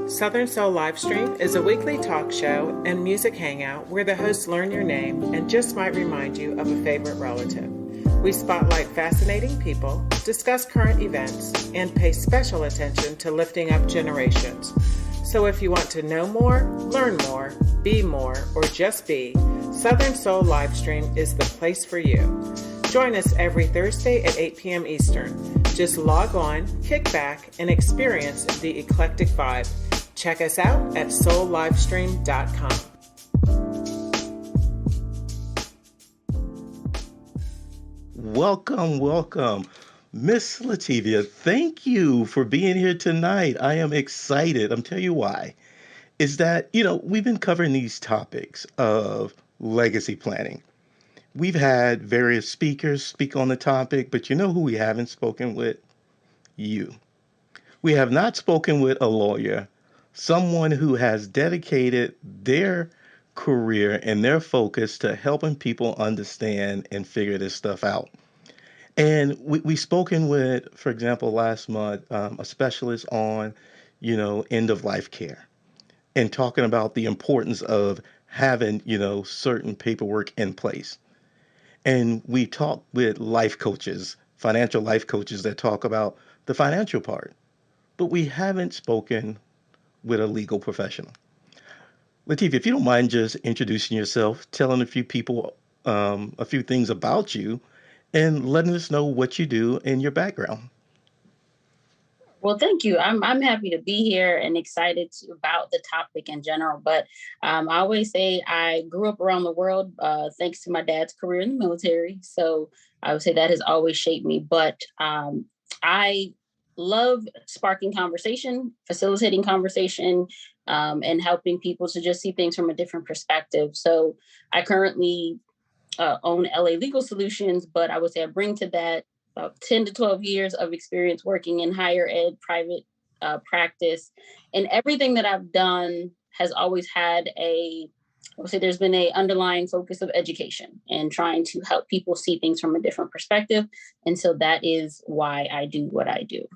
Southern Soul Livestream is a weekly talk show and music hangout where the hosts learn your name and just might remind you of a favorite relative. We spotlight fascinating people, discuss current events, and pay special attention to lifting up generations. So if you want to know more, learn more, be more, or just be, Southern Soul Livestream is the place for you. Join us every Thursday at 8 p.m. Eastern. Just log on, kick back, and experience the eclectic vibe. Check us out at soullivestream.com. Welcome. Miss Latavia, thank you for being here tonight. I am excited. I'm telling you why. Is that, we've been covering these topics of legacy planning. We've had various speakers speak on the topic, but you know who we haven't spoken with? You. We have not spoken with a lawyer, someone who has dedicated their career and their focus to helping people understand and figure this stuff out. And we spoken with, for example, last month, a specialist on, end of life care and talking about the importance of having, certain paperwork in place. And we talked with life coaches, financial life coaches that talk about the financial part, but we haven't spoken with a legal professional. Latif, if you don't mind just introducing yourself, telling a few people a few things about you, and letting us know what you do and your background. Well, thank you. I'm happy to be here and excited about the topic in general. But I always say I grew up around the world thanks to my dad's career in the military. So I would say that has always shaped me. But I love sparking conversation, facilitating conversation, and helping people to just see things from a different perspective. So I currently own LA Legal Solutions, but I would say I bring to that about 10 to 12 years of experience working in higher ed, private practice. And everything that I've done has always had I would say there's been a underlying focus of education and trying to help people see things from a different perspective. And so that is why I do what I do.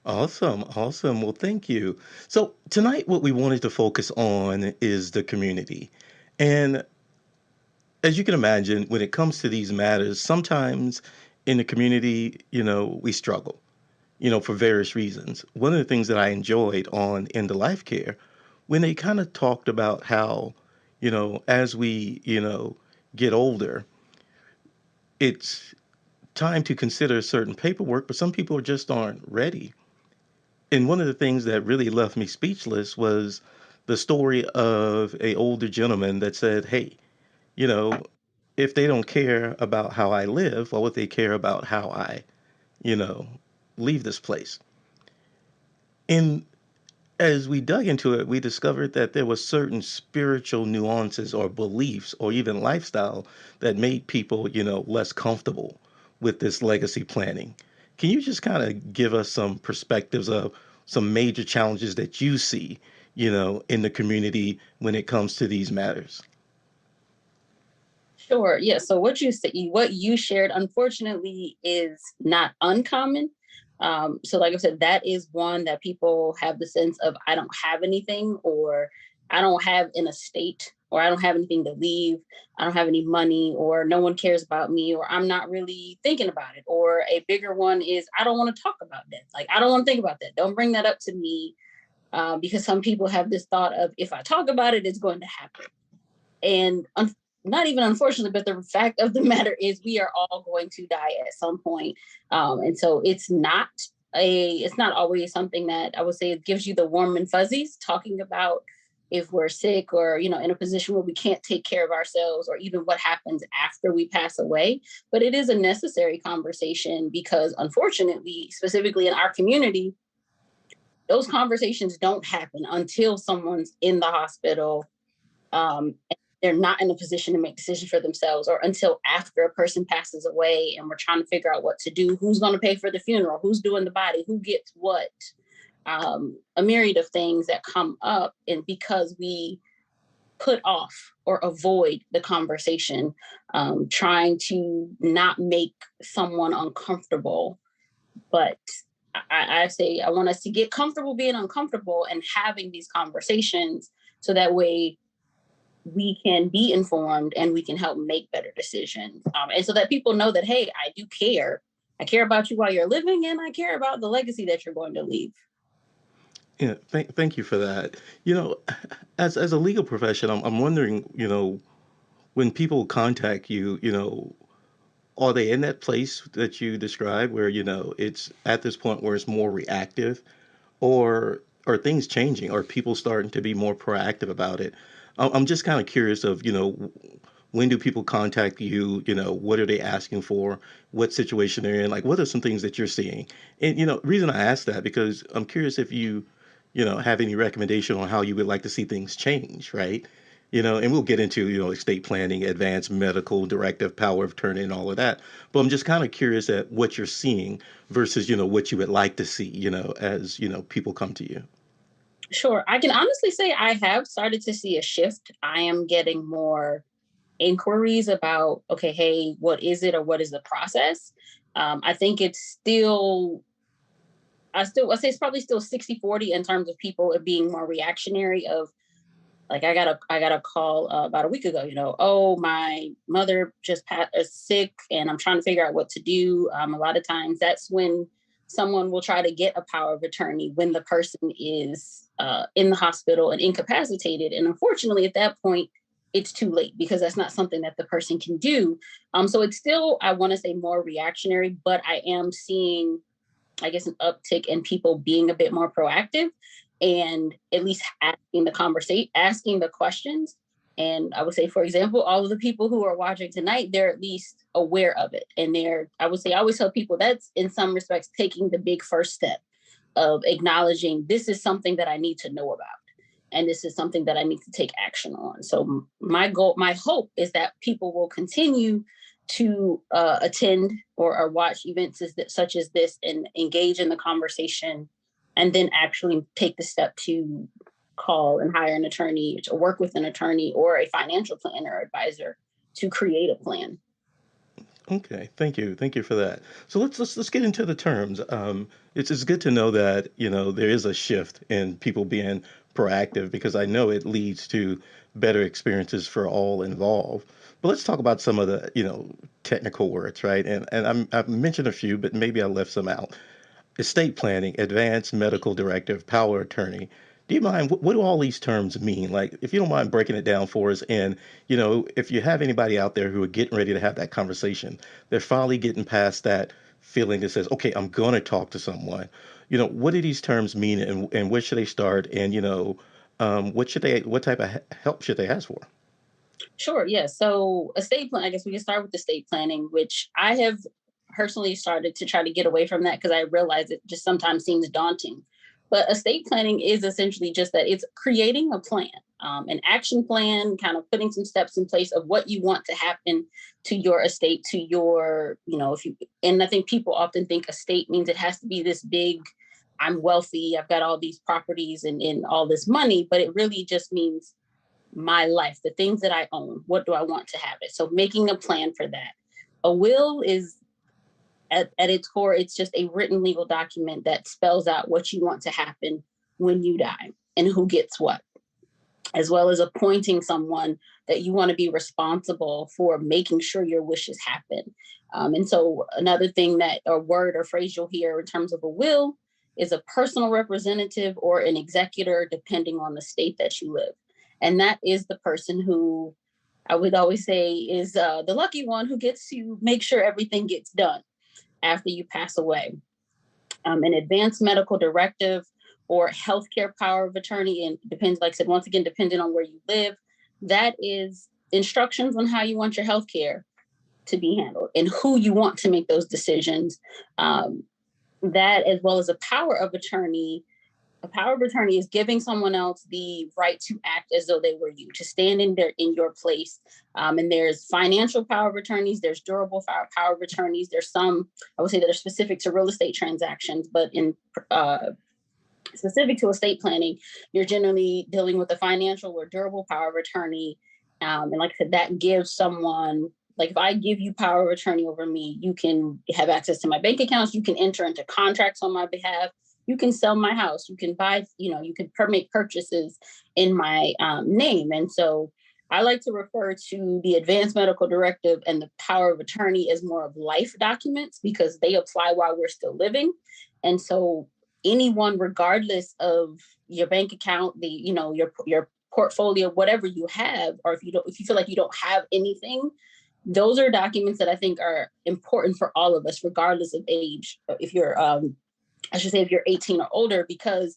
Awesome. Well, thank you. So tonight, what we wanted to focus on is the community. And as you can imagine, when it comes to these matters, sometimes in the community, we struggle, for various reasons. One of the things that I enjoyed on End of Life Care, when they kind of talked about how, as we, get older, it's time to consider certain paperwork, but some people just aren't ready. And one of the things that really left me speechless was the story of a older gentleman that said, hey, you know, if they don't care about how I live, why would they care about how I, you know, leave this place? And as we dug into it, we discovered that there were certain spiritual nuances or beliefs or even lifestyle that made people, less comfortable with this legacy planning. Can you just kind of give us some perspectives of some major challenges that you see, in the community when it comes to these matters? Sure. Yeah. So what you shared, unfortunately, is not uncommon. So like I said, that is one that people have the sense of, I don't have anything, or I don't have an estate, or I don't have anything to leave. I don't have any money, or no one cares about me, or I'm not really thinking about it. Or a bigger one is, I don't want to talk about that. Like, I don't want to think about that. Don't bring that up to me. Because some people have this thought of, if I talk about it, it's going to happen. And not even unfortunately, but the fact of the matter is we are all going to die at some point. And so it's not always something that I would say it gives you the warm and fuzzies talking about if we're sick or, in a position where we can't take care of ourselves, or even what happens after we pass away. But it is a necessary conversation because, unfortunately, specifically in our community, those conversations don't happen until someone's in the hospital. And they're not in a position to make decisions for themselves, or until after a person passes away and we're trying to figure out what to do, who's going to pay for the funeral, who's doing the body, who gets what, a myriad of things that come up. And because we put off or avoid the conversation, trying to not make someone uncomfortable. But I say I want us to get comfortable being uncomfortable and having these conversations, so that way we can be informed and we can help make better decisions. And so that people know that, hey, I do care. I care about you while you're living, and I care about the legacy that you're going to leave. Yeah, thank you for that. You know, as a legal profession, I'm wondering, when people contact you, are they in that place that you described where, it's at this point where it's more reactive, or are things changing? Are people starting to be more proactive about it? I'm just kind of curious of, when do people contact you? What are they asking for? What situation they're in? Like, what are some things that you're seeing? And, reason I ask that because I'm curious if you have any recommendation on how you would like to see things change, right? And we'll get into, estate planning, advanced medical directive, power of attorney, and all of that. But I'm just kind of curious at what you're seeing versus, what you would like to see, as, people come to you. Sure. I can honestly say I have started to see a shift. I am getting more inquiries about, okay, hey, what is it, or what is the process? I think it's still, I say it's probably still 60-40 in terms of people being more reactionary of, like, I got a call about a week ago, oh, my mother just is sick and I'm trying to figure out what to do. A lot of times that's when someone will try to get a power of attorney when the person is in the hospital and incapacitated. And unfortunately, at that point, it's too late because that's not something that the person can do. So it's still, I want to say, more reactionary, but I am seeing, I guess, an uptick in people being a bit more proactive and at least asking the questions. And I would say, for example, all of the people who are watching tonight, they're at least aware of it. And I would say, I always tell people that's in some respects taking the big first step of acknowledging this is something that I need to know about. And this is something that I need to take action on. So my hope is that people will continue to attend or watch events such as this and engage in the conversation, and then actually take the step to call and hire an attorney, to work with an attorney or a financial planner or advisor to create a plan. Okay, thank you for that. So let's get into the terms. It's good to know that there is a shift in people being proactive because I know it leads to better experiences for all involved. But let's talk about some of the technical words, right? And I've mentioned a few, but maybe I left some out. Estate planning, advanced medical directive, power attorney. Do you mind? What do all these terms mean? Like, if you don't mind breaking it down for us, and if you have anybody out there who are getting ready to have that conversation, they're finally getting past that feeling that says, "Okay, I'm going to talk to someone." What do these terms mean, and where should they start? And what type of help should they ask for? Sure. Yeah. So estate plan, I guess we can start with estate planning, which I have personally started to try to get away from that because I realize it just sometimes seems daunting. But estate planning is essentially just that it's creating a plan, an action plan, kind of putting some steps in place of what you want to happen to your estate, to your, and I think people often think estate means it has to be this big, I'm wealthy, I've got all these properties and all this money, but it really just means my life, the things that I own, what do I want to have it? So making a plan for that. A will is at its core, it's just a written legal document that spells out what you want to happen when you die and who gets what, as well as appointing someone that you want to be responsible for making sure your wishes happen. And so another thing that a word or phrase you'll hear in terms of a will is a personal representative or an executor, depending on the state that you live. And that is the person who I would always say is the lucky one who gets to make sure everything gets done after you pass away. An advanced medical directive or healthcare power of attorney, and depends, like I said, once again, depending on where you live, that is instructions on how you want your healthcare to be handled and who you want to make those decisions. That, as well as a power of attorney. A power of attorney is giving someone else the right to act as though they were you, to stand in your place. And there's financial power of attorneys, there's durable power of attorneys. There's some, I would say, that are specific to real estate transactions, but in specific to estate planning, you're generally dealing with a financial or durable power of attorney. And like I said, that gives someone like if I give you power of attorney over me, you can have access to my bank accounts, you can enter into contracts on my behalf, you can sell my house, you can buy, you can make purchases in my name. And so I like to refer to the Advanced Medical Directive and the power of attorney as more of life documents, because they apply while we're still living. And so anyone, regardless of your bank account, your portfolio, whatever you have, or if you feel like you don't have anything, those are documents that I think are important for all of us, regardless of age. If you're, if you're 18 or older, because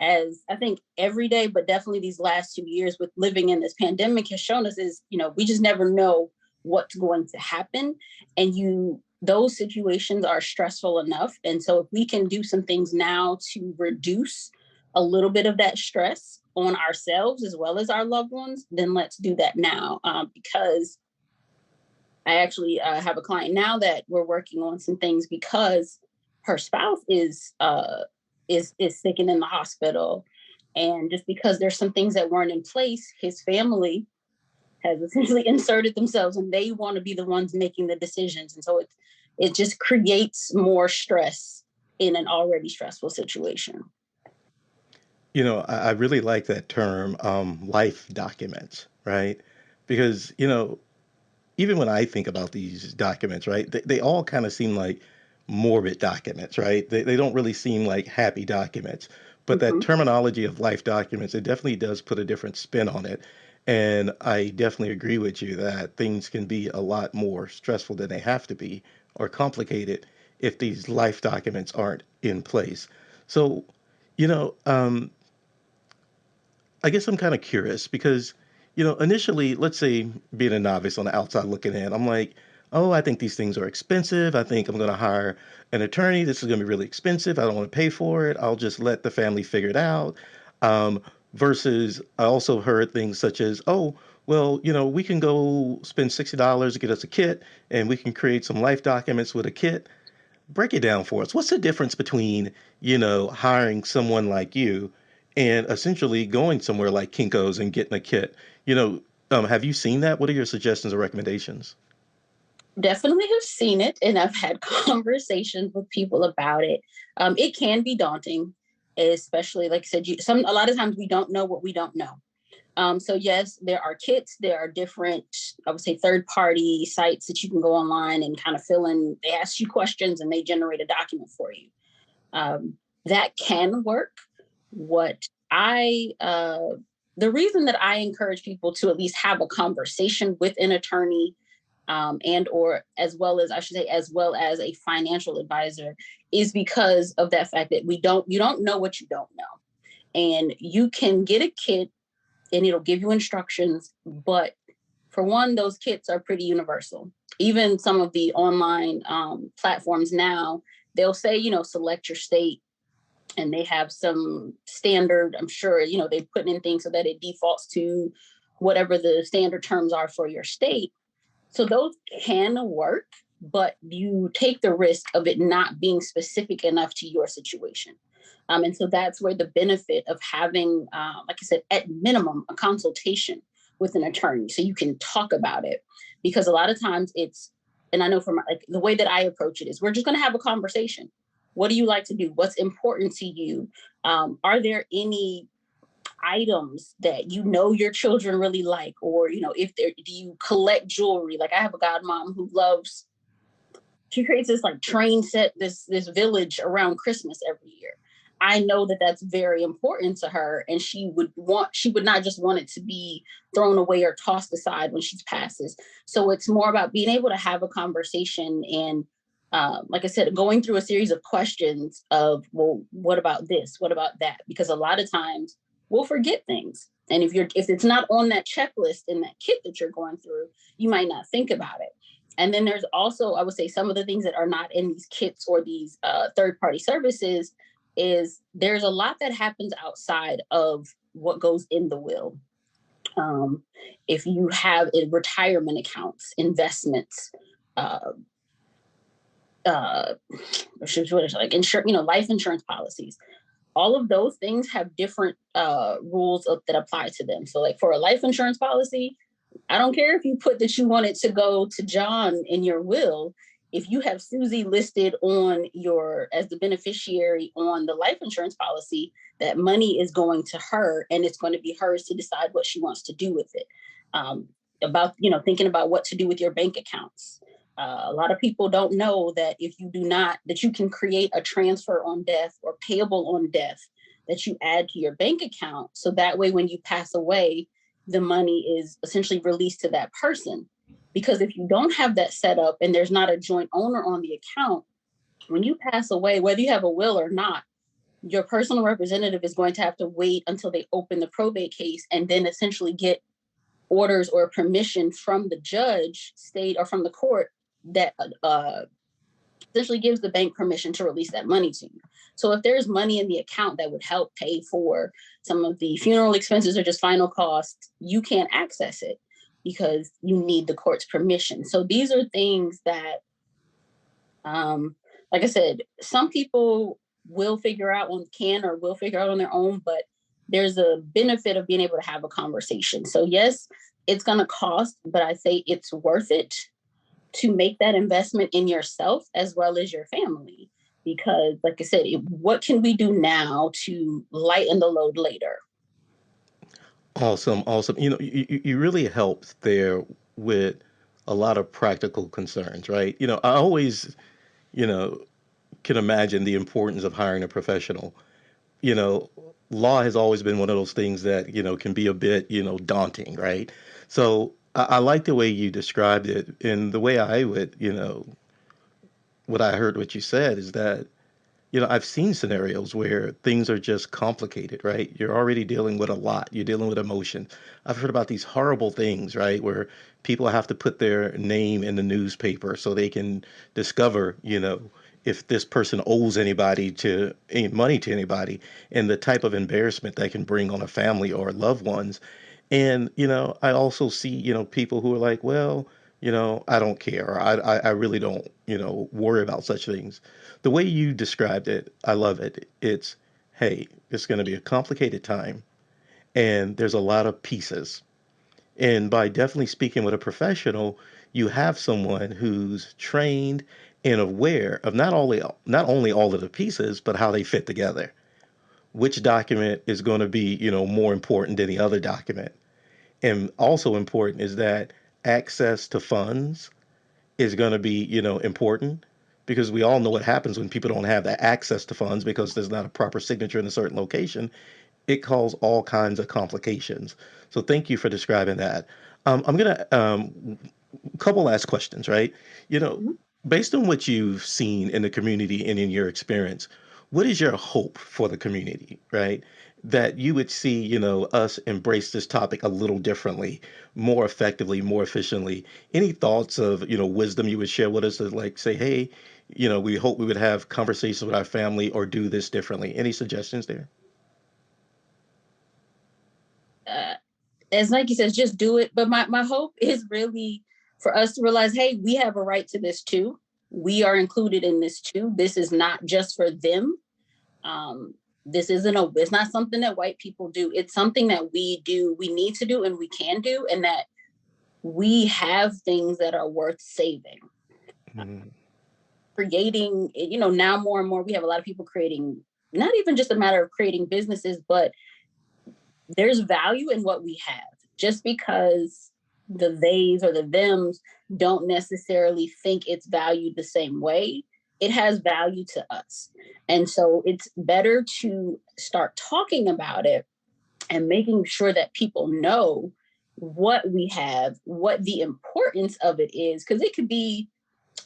as I think every day, but definitely these last 2 years with living in this pandemic has shown us is, we just never know what's going to happen. And those situations are stressful enough. And so if we can do some things now to reduce a little bit of that stress on ourselves as well as our loved ones, then let's do that now. Because I actually have a client now that we're working on some things because her spouse is sick and in the hospital. And just because there's some things that weren't in place, his family has essentially inserted themselves and they want to be the ones making the decisions. And so it just creates more stress in an already stressful situation. I really like that term, life documents, right? Because, even when I think about these documents, right, they all kind of seem like morbid documents, right? They don't really seem like happy documents. But that Mm-hmm. terminology of life documents, it definitely does put a different spin on it. And I definitely agree with you that things can be a lot more stressful than they have to be or complicated if these life documents aren't in place. So, you know, um, I guess I'm kind of curious because, initially, let's say being a novice on the outside looking in, I'm like, oh, I think these things are expensive. I think I'm going to hire an attorney. This is going to be really expensive. I don't want to pay for it. I'll just let the family figure it out. Um, Versus, I also heard things such as, oh, well, we can go spend $60 to get us a kit and we can create some life documents with a kit. Break it down for us. What's the difference between, hiring someone like you and essentially going somewhere like Kinko's and getting a kit? Have you seen that? What are your suggestions or recommendations? Definitely have seen it, and I've had conversations with people about it. It can be daunting, especially like I said, a lot of times we don't know what we don't know. So yes, there are kits. There are different, I would say, third-party sites that you can go online and kind of fill in. They ask you questions and they generate a document for you. That can work. What the reason that I encourage people to at least have a conversation with an attorney, and or as well as as well as a financial advisor, is because of that fact that you don't know what you don't know, and you can get a kit and it'll give you instructions. But for one, those kits are pretty universal. Even some of the online platforms now, they'll say, select your state, and they have some standard, I'm sure, they put in things so that it defaults to whatever the standard terms are for your state. So those can work, but you take the risk of it not being specific enough to your situation. And so that's where the benefit of having, like I said, at minimum, a consultation with an attorney so you can talk about it. Because a lot of times and I know from the way that I approach it is we're just going to have a conversation. What do you like to do? What's important to you? Are there any items that your children really like, or do you collect jewelry? Like I have a godmom who she creates this like train set, this village around Christmas every year. I know that that's very important to her, and she would not just want it to be thrown away or tossed aside when she passes. So it's more about being able to have a conversation and, like I said, going through a series of questions of, well, what about this? What about that? Because a lot of times we'll forget things. And if it's not on that checklist in that kit that you're going through, you might not think about it. And then there's also, I would say, some of the things that are not in these kits or these third-party services is there's a lot that happens outside of what goes in the will. If you have retirement accounts, investments, like insurance, life insurance policies, all of those things have different rules that apply to them. So like for a life insurance policy, I don't care if you put that you want it to go to John in your will. If you have Susie listed on as the beneficiary on the life insurance policy, that money is going to her and it's going to be hers to decide what she wants to do with it. About, thinking about what to do with your bank accounts. A lot of people don't know that if you do not, that you can create a transfer on death or payable on death that you add to your bank account. So that way, when you pass away, the money is essentially released to that person. Because if you don't have that set up and there's not a joint owner on the account, when you pass away, whether you have a will or not, your personal representative is going to have to wait until they open the probate case and then essentially get orders or permission from the judge, state, or from the court that essentially gives the bank permission to release that money to you. So if there's money in the account that would help pay for some of the funeral expenses or just final costs, you can't access it because you need the court's permission. So these are things that, like I said, some people will figure out on their own, but there's a benefit of being able to have a conversation. So yes, it's going to cost, but I say it's worth it to make that investment in yourself as well as your family. Because like I said, what can we do now to lighten the load later? Awesome, awesome. You really helped there with a lot of practical concerns, right? I always, you know, can imagine the importance of hiring a professional. You know, law has always been one of those things that, can be a bit, daunting, right? So I like the way you described it. And the way I would, what I heard what you said is that, I've seen scenarios where things are just complicated, right? You're already dealing with a lot. You're dealing with emotion. I've heard about these horrible things, right? Where people have to put their name in the newspaper so they can discover, if this person owes any money to anybody, and the type of embarrassment that can bring on a family or loved ones. And, I also see, people who are like, well, I don't care, or I really don't, worry about such things. The way you described it, I love it. It's, hey, it's going to be a complicated time, and there's a lot of pieces. And by definitely speaking with a professional, you have someone who's trained and aware of not only all of the pieces, but how they fit together. Which document is going to be, more important than the other document. And also important is that access to funds is going to be, important, because we all know what happens when people don't have that access to funds because there's not a proper signature in a certain location. It causes all kinds of complications. So thank you for describing that. I'm gonna couple last questions, right? You know, Mhm. based on what you've seen in the community and in your experience, what is your hope for the community, right? That you would see, us embrace this topic a little differently, more effectively, more efficiently. Any thoughts of, wisdom you would share with us to like say, hey, we hope we would have conversations with our family or do this differently. Any suggestions there? Uh, as Nike says, just do it. But my hope is really for us to realize, hey, we have a right to this too. We are included in this too. This is not just for them. Um, it's not something that white people do. It's something that we do, we need to do, and we can do, and that we have things that are worth saving. Mhm. Creating, now more and more, we have a lot of people creating, not even just a matter of creating businesses, but there's value in what we have. Just because the theys or the thems don't necessarily think it's valued the same way, it has value to us. And so it's better to start talking about it and making sure that people know what we have, what the importance of it is. Because it could be,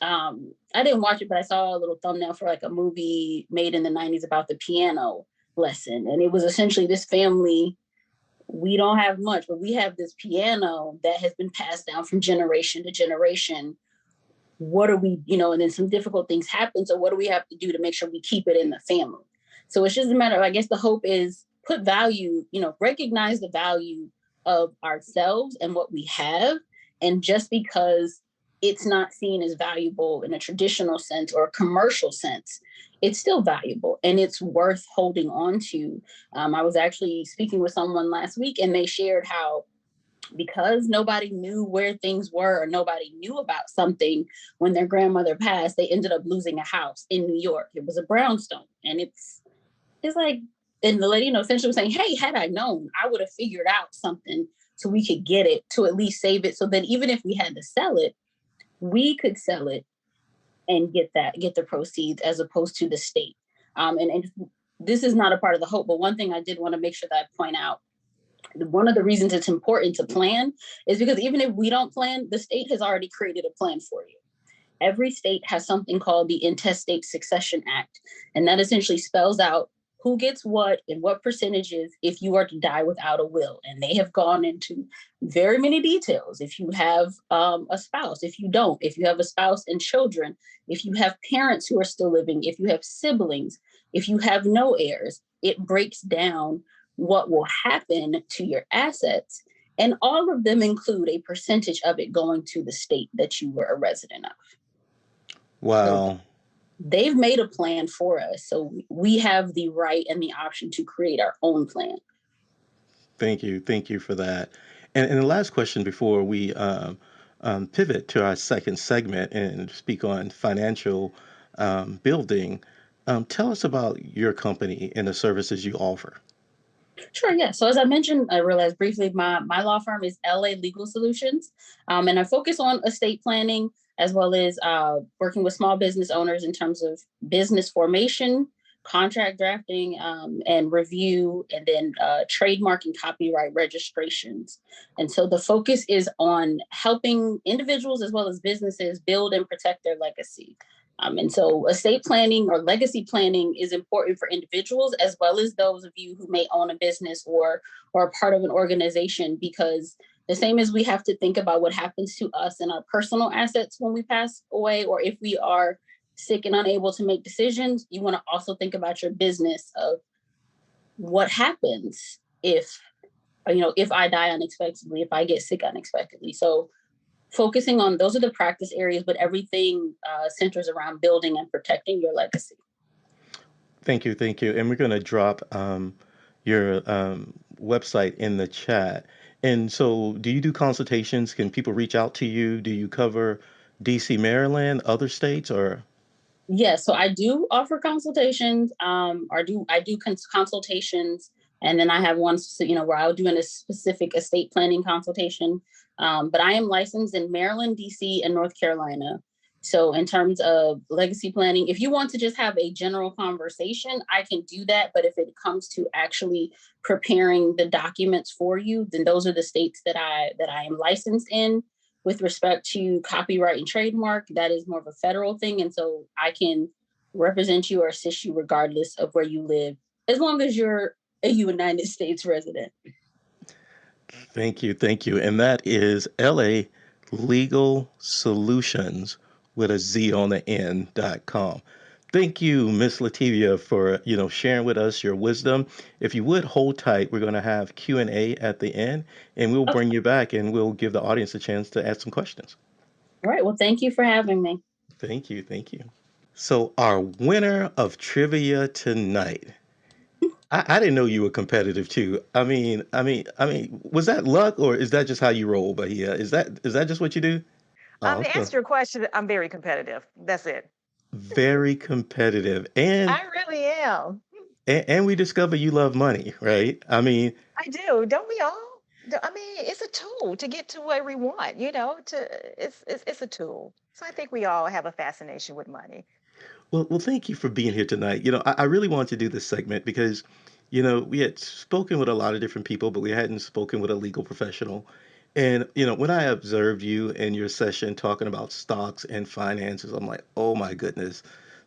I didn't watch it, but I saw a little thumbnail for like a movie made in the 90s about the piano lesson. And it was essentially this family, we don't have much, but we have this piano that has been passed down from generation to generation. What are we, and then some difficult things happen. So what do we have to do to make sure we keep it in the family? So it's just a matter of, I guess the hope is put value, recognize the value of ourselves and what we have. And just because it's not seen as valuable in a traditional sense or a commercial sense, it's still valuable and it's worth holding on to. I was actually speaking with someone last week and they shared how because nobody knew where things were or nobody knew about something when their grandmother passed, they ended up losing a house in New York. It was a brownstone. And it's like, and the lady, essentially was saying, hey, had I known, I would have figured out something so we could get it to at least save it. So that even if we had to sell it, we could sell it and get the proceeds as opposed to the state. And this is not a part of the hope, but one thing I did want to make sure that I point out, one of the reasons it's important to plan is because even if we don't plan, the state has already created a plan for you. Every state has something called the Intestate Succession Act, and that essentially spells out who gets what and what percentages if you are to die without a will. And they have gone into very many details. If you have a spouse, if you don't, if you have a spouse and children, if you have parents who are still living, if you have siblings, if you have no heirs, it breaks down what will happen to your assets. And all of them include a percentage of it going to the state that you were a resident of. So Wow. they've made a plan for us. So we have the right and the option to create our own plan. Thank you. Thank you for that. And the last question before we pivot to our second segment and speak on financial building, tell us about your company and the services you offer. Sure, yeah. So as I mentioned, I realized briefly, my law firm is LA Legal Solutions, and I focus on estate planning as well as working with small business owners in terms of business formation, contract drafting, and review, and then trademark and copyright registrations. And so the focus is on helping individuals as well as businesses build and protect their legacy. And so estate planning or legacy planning is important for individuals as well as those of you who may own a business or are part of an organization, because the same as we have to think about what happens to us and our personal assets when we pass away, or if we are sick and unable to make decisions, you want to also think about your business of what happens if I die unexpectedly, if I get sick unexpectedly. So focusing on those are the practice areas, but everything centers around building and protecting your legacy. Thank you. Thank you. And we're going to drop your website in the chat. And so, do you do consultations? Can people reach out to you? Do you cover DC, Maryland, other states, or? Yes, so I do offer consultations, or I do consultations, and then I have one, where I'll do a specific estate planning consultation. But I am licensed in Maryland, DC, and North Carolina. So in terms of legacy planning, if you want to just have a general conversation, I can do that. But if it comes to actually preparing the documents for you, then those are the states that I am licensed in. With respect to copyright and trademark, that is more of a federal thing. And so I can represent you or assist you regardless of where you live, as long as you're a United States resident. Thank you. Thank you. And that is LA Legal Solutions with a Z on the end.com. Thank you, Miss Latavia, for sharing with us your wisdom. If you would hold tight, we're going to have Q&A at the end, and we'll Okay. bring you back and we'll give the audience a chance to ask some questions. All right. Well, thank you for having me. Thank you. Thank you. So our winner of trivia tonight. I didn't know you were competitive too. I mean, was that luck or is that just how you roll, Bahia? Is that just what you do? Oh, To okay. answer your question, I'm very competitive. That's it. Very competitive. And I really am. and we discover you love money, right? I mean, I do. Don't we all? I mean, it's a tool to get to where we want, it's a tool. So I think we all have a fascination with money. well, thank you for being here tonight. I really wanted to do this segment because, we had spoken with a lot of different people, but we hadn't spoken with a legal professional. And, when I observed you in your session talking about stocks and finances, I'm like, oh my goodness,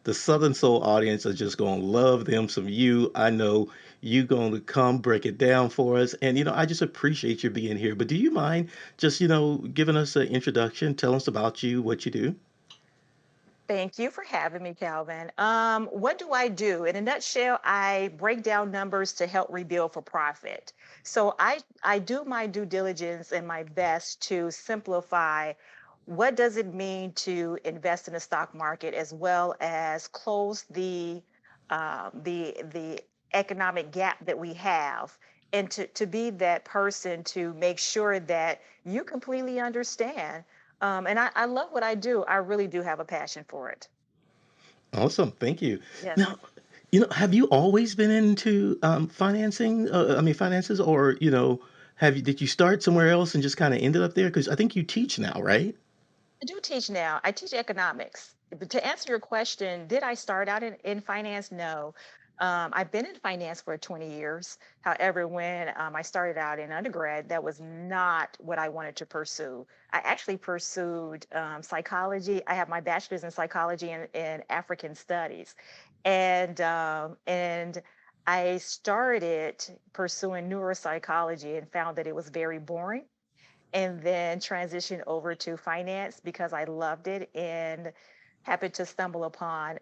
the Southern Soul audience are just going to love them some you. I know you going to come break it down for us. And, I just appreciate you being here. But do you mind just, giving us an introduction, tell us about you, what you do? Thank you for having me, Calvin. What do I do? In a nutshell, I break down numbers to help rebuild for profit. So I do my due diligence and my best to simplify what does it mean to invest in the stock market, as well as close the economic gap that we have, and to be that person to make sure that you completely understand. And I love what I do. I really do have a passion for it. Awesome. Thank you. Yes. Now, have you always been into financing? I mean, finances, or did you start somewhere else and just kind of ended up there? Because I think you teach now, right? I do teach now. I teach economics. But to answer your question, did I start out in finance? No. I've been in finance for 20 years. However, when I started out in undergrad, that was not what I wanted to pursue. I actually pursued psychology. I have my bachelor's in psychology and African studies. And I started pursuing neuropsychology and found that it was very boring, and then transitioned over to finance because I loved it and happened to stumble upon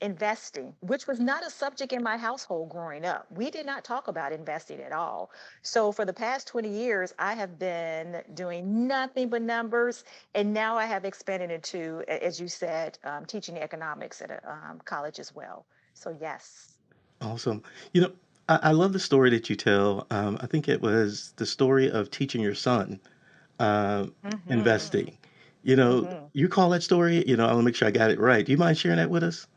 investing, which was not a subject in my household growing up. We did not talk about investing at all. So for the past 20 years, I have been doing nothing but numbers. And now I have expanded into, as you said, teaching economics at a college as well. So yes. Awesome. You know, I love the story that you tell. I think it was the story of teaching your son uh, Hmm. investing. Hmm. You call that story. I want to make sure I got it right. Do you mind sharing that with us?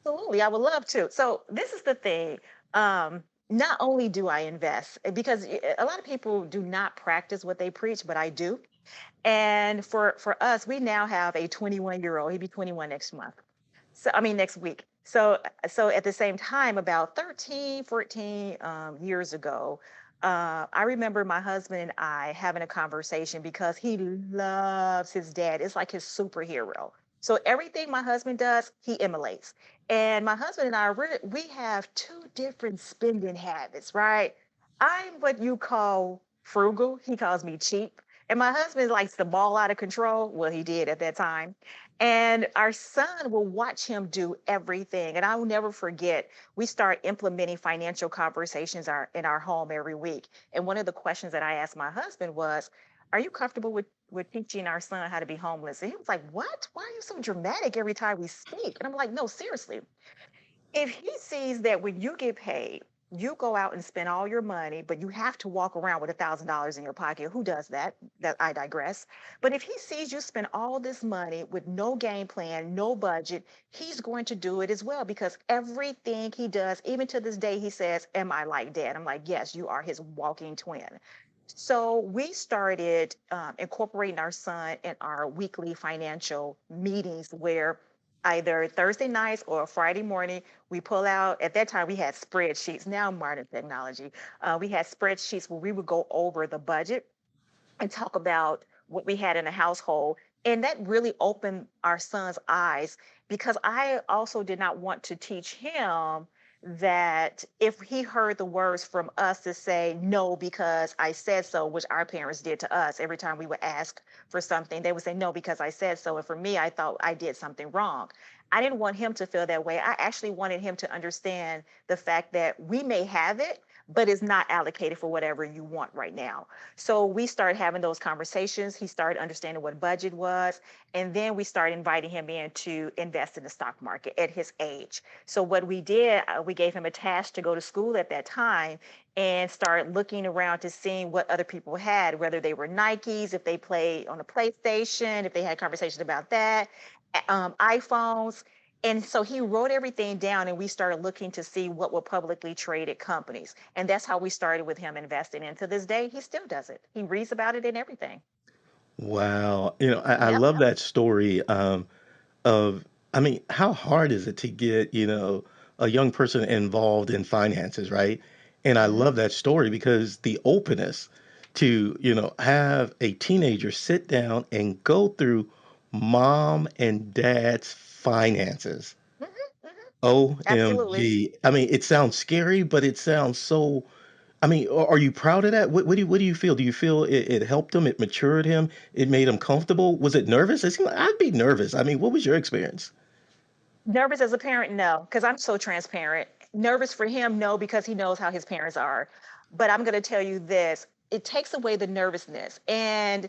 Absolutely, I would love to. So this is the thing. Um, Not only do I invest, because a lot of people do not practice what they preach, but I do. And for us, we now have a 21-year-old. He'll be 21 next month. So I mean next week. So at the same time, about 13, 14 years ago, I remember my husband and I having a conversation because he loves his dad. It's like his superhero. So everything my husband does, he emulates. And my husband and I, we have two different spending habits, right? I'm what you call frugal. He calls me cheap. And my husband likes to ball out of control. Well, he did at that time. And our son will watch him do everything. And I will never forget, we start implementing financial conversations in our home every week. And one of the questions that I asked my husband was, are you comfortable with teaching our son how to be homeless? And he was like, what? Why are you so dramatic every time we speak? And I'm like, no, seriously, if he sees that when you get paid, you go out and spend all your money, but you have to walk around with $1,000 in your pocket. Who does that? That I digress. But if he sees you spend all this money with no game plan, no budget, he's going to do it as well because everything he does, even to this day, he says, "Am I like dad?" I'm like, "Yes, you are his walking twin." So we started incorporating our son in our weekly financial meetings where either Thursday nights or Friday morning, we pull out, at that time we had spreadsheets, now modern technology. We had spreadsheets where we would go over the budget and talk about what we had in the household. And that really opened our son's eyes because I also did not want to teach him that if he heard the words from us to say no because I said so, which our parents did to us every time we would ask for something, they would say no because I said so. And for me, I thought I did something wrong. I didn't want him to feel that way. I actually wanted him to understand the fact that we may have it, but it's not allocated for whatever you want right now. So we started having those conversations. He started understanding what budget was. And then we started inviting him in to invest in the stock market at his age. So what we did, we gave him a task to go to school at that time and start looking around to seeing what other people had, whether they were Nikes, if they played on the PlayStation, if they had conversations about that, iPhones. And so he wrote everything down and we started looking to see what were publicly traded companies. And that's how we started with him investing. And to this day, he still does it. He reads about it and everything. Wow. I Yep. love that story of, I mean, how hard is it to get, a young person involved in finances, right? And I Hmm. love that story because the openness to, have a teenager sit down and go through mom and dad's finances. Hmm. Hmm. Absolutely. OMG. I mean, it sounds scary, but it sounds so. I mean, are you proud of that? What do you feel? Do you feel it helped him? It matured him? It made him comfortable? Was it nervous? It seemed like I'd be nervous. I mean, what was your experience? Nervous as a parent, no, because I'm so transparent. Nervous for him, no, because he knows how his parents are. But I'm going to tell you this, it takes away the nervousness. And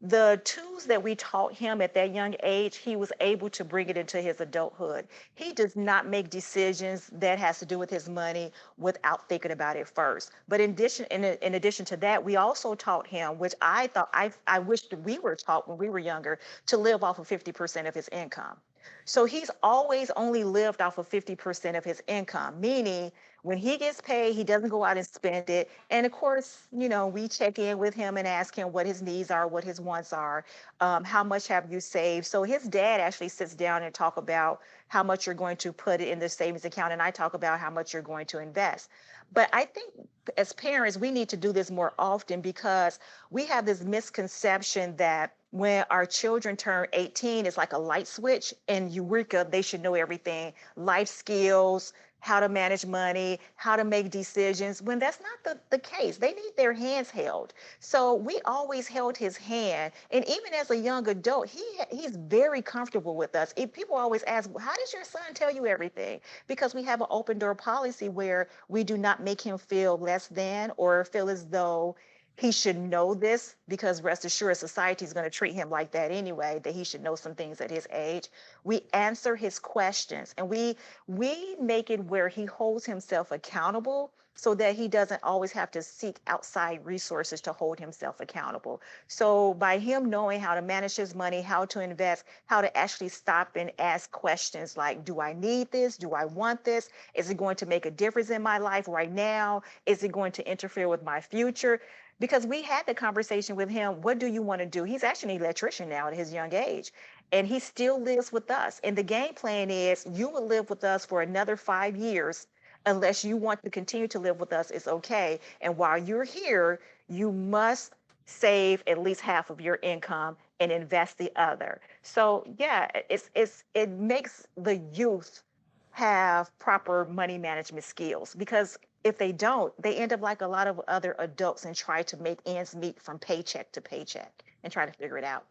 the tools that we taught him at that young age, he was able to bring it into his adulthood. He does not make decisions that has to do with his money without thinking about it first. But in addition to that, we also taught him, which I thought I wished we were taught when we were younger, to live off of 50% of his income. So he's always only lived off of 50% of his income, meaning when he gets paid, he doesn't go out and spend it. And of course, we check in with him and ask him what his needs are, what his wants are, how much have you saved. So his dad actually sits down and talk about how much you're going to put in the savings account, and I talk about how much you're going to invest. But I think as parents, we need to do this more often because we have this misconception that when our children turn 18, it's like a light switch and eureka, they should know everything, life skills, how to manage money, how to make decisions, when that's not the case. They need their hands held. So we always held his hand. And even as a young adult, he's very comfortable with us. People always ask, how does your son tell you everything? Because we have an open door policy where we do not make him feel less than or feel as though he should know this, because rest assured society is going to treat him like that anyway, that he should know some things at his age. We answer his questions, and we make it where he holds himself accountable so that he doesn't always have to seek outside resources to hold himself accountable. So by him knowing how to manage his money, how to invest, how to actually stop and ask questions like, do I need this? Do I want this? Is it going to make a difference in my life right now? Is it going to interfere with my future? Because we had the conversation with him, what do you want to do? He's actually an electrician now at his young age, and he still lives with us. And the game plan is you will live with us for another 5 years. Unless you want to continue to live with us, it's okay. And while you're here, you must save at least half of your income and invest the other. So yeah, it makes the youth have proper money management skills, because if they don't, they end up like a lot of other adults and try to make ends meet from paycheck to paycheck and try to figure it out.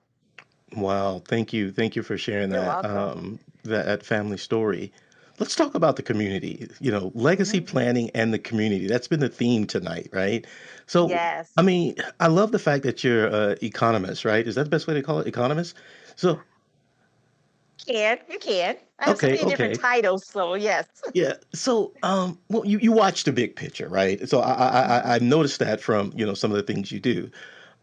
Wow, thank you for sharing You're that welcome. that family story. Let's talk about the community. Legacy Mhm. planning and the community. That's been the theme tonight, right? So, I Yes. mean, I love the fact that you're an economist, right? Is that the best way to call it, economist? So, You can. I have so okay, many different okay. titles, so yes. Yeah. So, well, you watch the big picture, right? So Mhm. I've noticed that from, some of the things you do.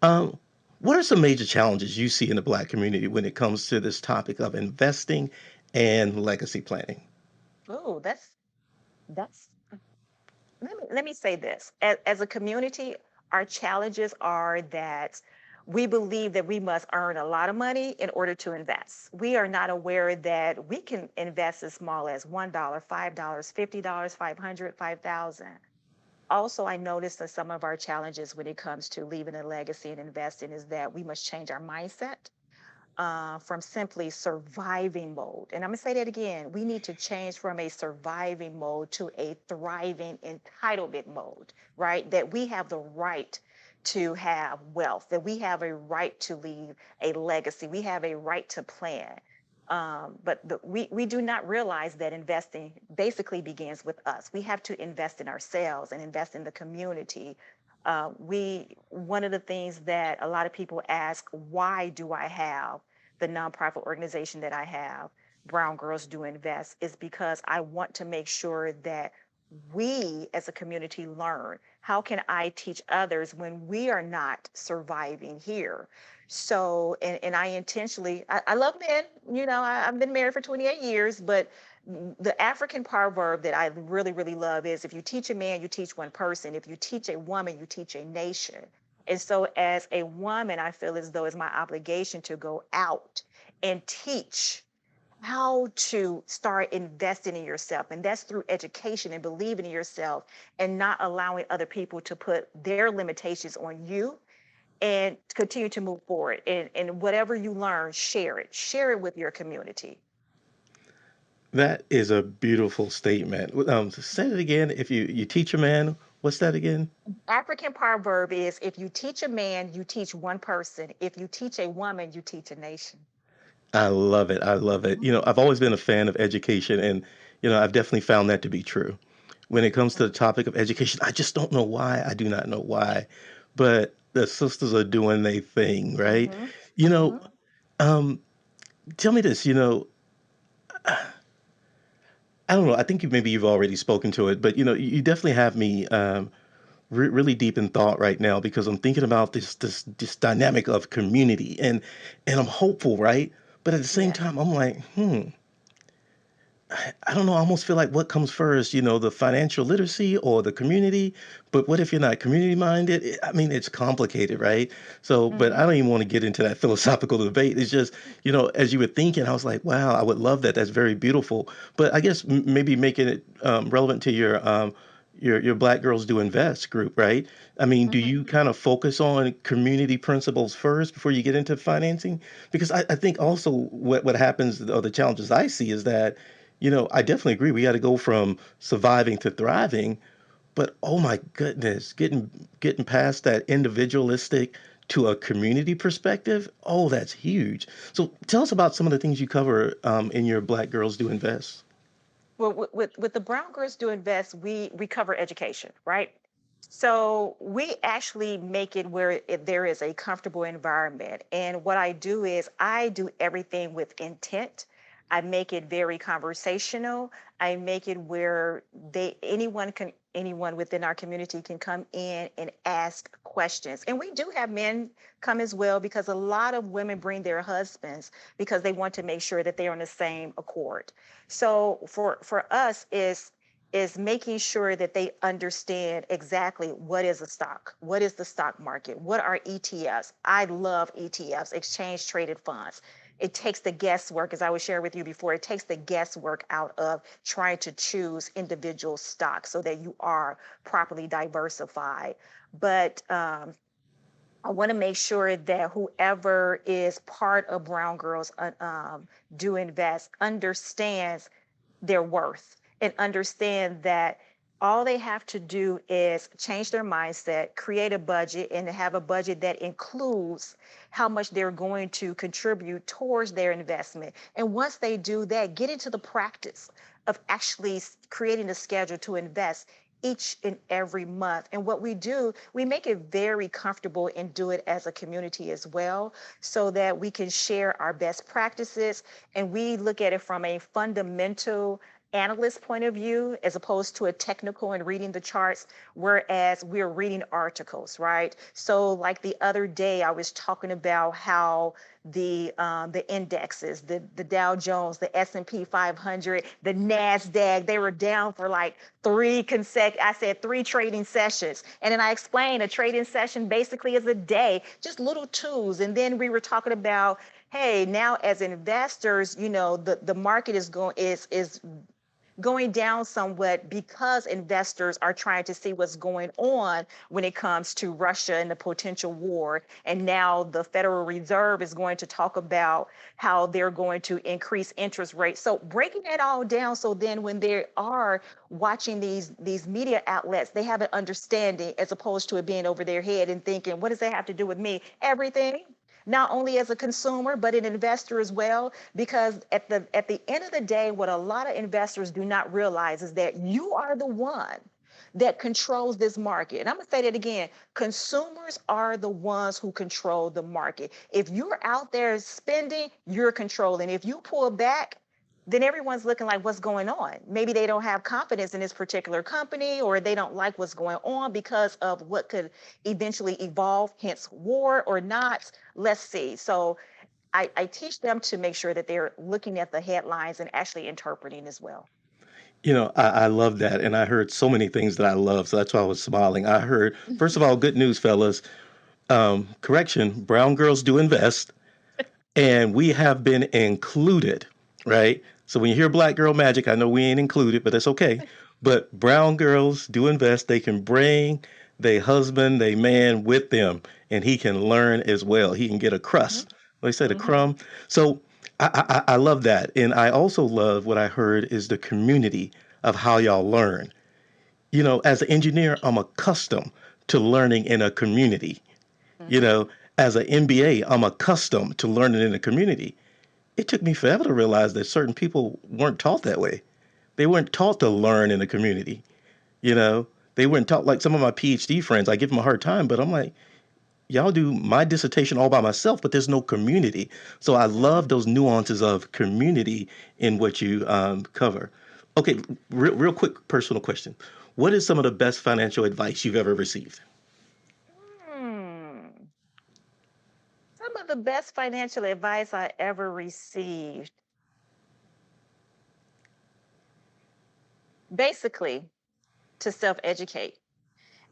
Um, what are some major challenges you see in the Black community when it comes to this topic of investing and legacy planning? Oh, that's let me say this. As a community, our challenges are that we believe that we must earn a lot of money in order to invest. We are not aware that we can invest as small as $1, $5, $50, 500, 5,000. Also, I noticed that some of our challenges when it comes to leaving a legacy and investing is that we must change our mindset from simply surviving mode. And I'm going to say that again. We need to change from a surviving mode to a thriving entitlement mode, right? That we have the right to have wealth, that we have a right to leave a legacy, we have a right to plan. But we do not realize that investing basically begins with us. We have to invest in ourselves and invest in the community. We One of the things that a lot of people ask, why do I have the nonprofit organization that I have, Brown Girls Do Invest, is because I want to make sure that we as a community learn how can I teach others when we are not surviving here. So and I intentionally I love men, I've been married for 28 years, but the African proverb that I really, really love is, if you teach a man, you teach one person. If you teach a woman, you teach a nation. And so as a woman, I feel as though it's my obligation to go out and teach how to start investing in yourself. And that's through education and believing in yourself and not allowing other people to put their limitations on you, and continue to move forward. And whatever you learn, share it. Share it with your community. That is a beautiful statement. Say it again. If you teach a man, what's that again? African proverb is, if you teach a man, you teach one person. If you teach a woman, you teach a nation. I love it. I love it. I've always been a fan of education, and I've definitely found that to be true. When it comes to the topic of education, I just don't know why. I do not know why, but the sisters are doing their thing, right? Mm-hmm. You know, Mhm. um, tell me this, I don't know. I think maybe you've already spoken to it, but you definitely have me really deep in thought right now because I'm thinking about this dynamic of community and I'm hopeful, right? But at the same Yes. time, I'm like, I don't know. I almost feel like what comes first, the financial literacy or the community. But what if you're not community minded? I mean, it's complicated, right? So, but I Mhm. don't even want to get into that philosophical debate. It's just, as you were thinking, I was like, wow, I would love that. That's very beautiful. But I guess maybe making it relevant to your Black Girls Do Invest group, right? I mean, do Mhm. you kind of focus on community principles first before you get into financing? Because I think also what happens or the challenges I see is that I definitely agree. We got to go from surviving to thriving, but oh my goodness, getting past that individualistic to a community perspective, oh, that's huge. So tell us about some of the things you cover in your Black Girls Do Invest. Well, with the Brown Girls Do Invest, we cover education, right? So we actually make it where there is a comfortable environment. And what I do is I do everything with intent. I make it very conversational. I make it where anyone within our community can come in and ask questions. And we do have men come as well because a lot of women bring their husbands because they want to make sure that they're on the same accord. So for us is making sure that they understand exactly what is a stock, what is the stock market, what are ETFs. I love ETFs, exchange traded funds. It takes the guesswork, as I was sharing with you before, it takes the guesswork out of trying to choose individual stocks so that you are properly diversified. But I want to make sure that whoever is part of Brown Girls Do Invest understands their worth and understand that all they have to do is change their mindset, create a budget, and have a budget that includes how much they're going to contribute towards their investment. And once they do that, get into the practice of actually creating a schedule to invest each and every month. And what we do, we make it very comfortable and do it as a community as well, so that we can share our best practices. And we look at it from a fundamental analyst point of view as opposed to a technical and reading the charts, whereas we're reading articles, right? So like the other day I was talking about how the indexes, the Dow Jones, the S&P 500, the Nasdaq, they were down for like I said three trading sessions. And then I explained a trading session basically is a day, just little tools. And then we were talking about, hey, now as investors, the market is going down somewhat because investors are trying to see what's going on when it comes to Russia and the potential war. And now the Federal Reserve is going to talk about how they're going to increase interest rates. So breaking that all down, so then when they are watching these media outlets, they have an understanding as opposed to it being over their head and thinking, what does that have to do with me? Everything. Not only as a consumer, but an investor as well, because at the end of the day, what a lot of investors do not realize is that you are the one that controls this market. And I'm gonna say that again, consumers are the ones who control the market. If you're out there spending, you're controlling. If you pull back, then everyone's looking like, what's going on? Maybe they don't have confidence in this particular company, or they don't like what's going on because of what could eventually evolve, hence war or not. Let's see. So I teach them to make sure that they're looking at the headlines and actually interpreting as well. I love that. And I heard so many things that I love. So that's why I was smiling. I heard, first of all, good news, fellas. Correction, brown girls do invest. And we have been included, right? So when you hear Black Girl Magic, I know we ain't included, but that's okay. But brown girls do invest. They can bring their husband, their man with them, and he can learn as well. He can get a Mhm, crust. They said a mhm, crumb. So I love that. And I also love what I heard is the community of how y'all learn. As an engineer, I'm accustomed to learning in a community. You mhm. know, as an MBA, I'm accustomed to learning in a community. It took me forever to realize that certain people weren't taught that way. They weren't taught to learn in a community. You know, they weren't taught like some of my PhD friends. I give them a hard time, but I'm like, y'all do my dissertation all by myself, but there's no community. So I love those nuances of community in what you cover. Okay, real quick personal question. What is some of the best financial advice you've ever received? Hmm. Some of the best financial advice I ever received. Basically, to self-educate.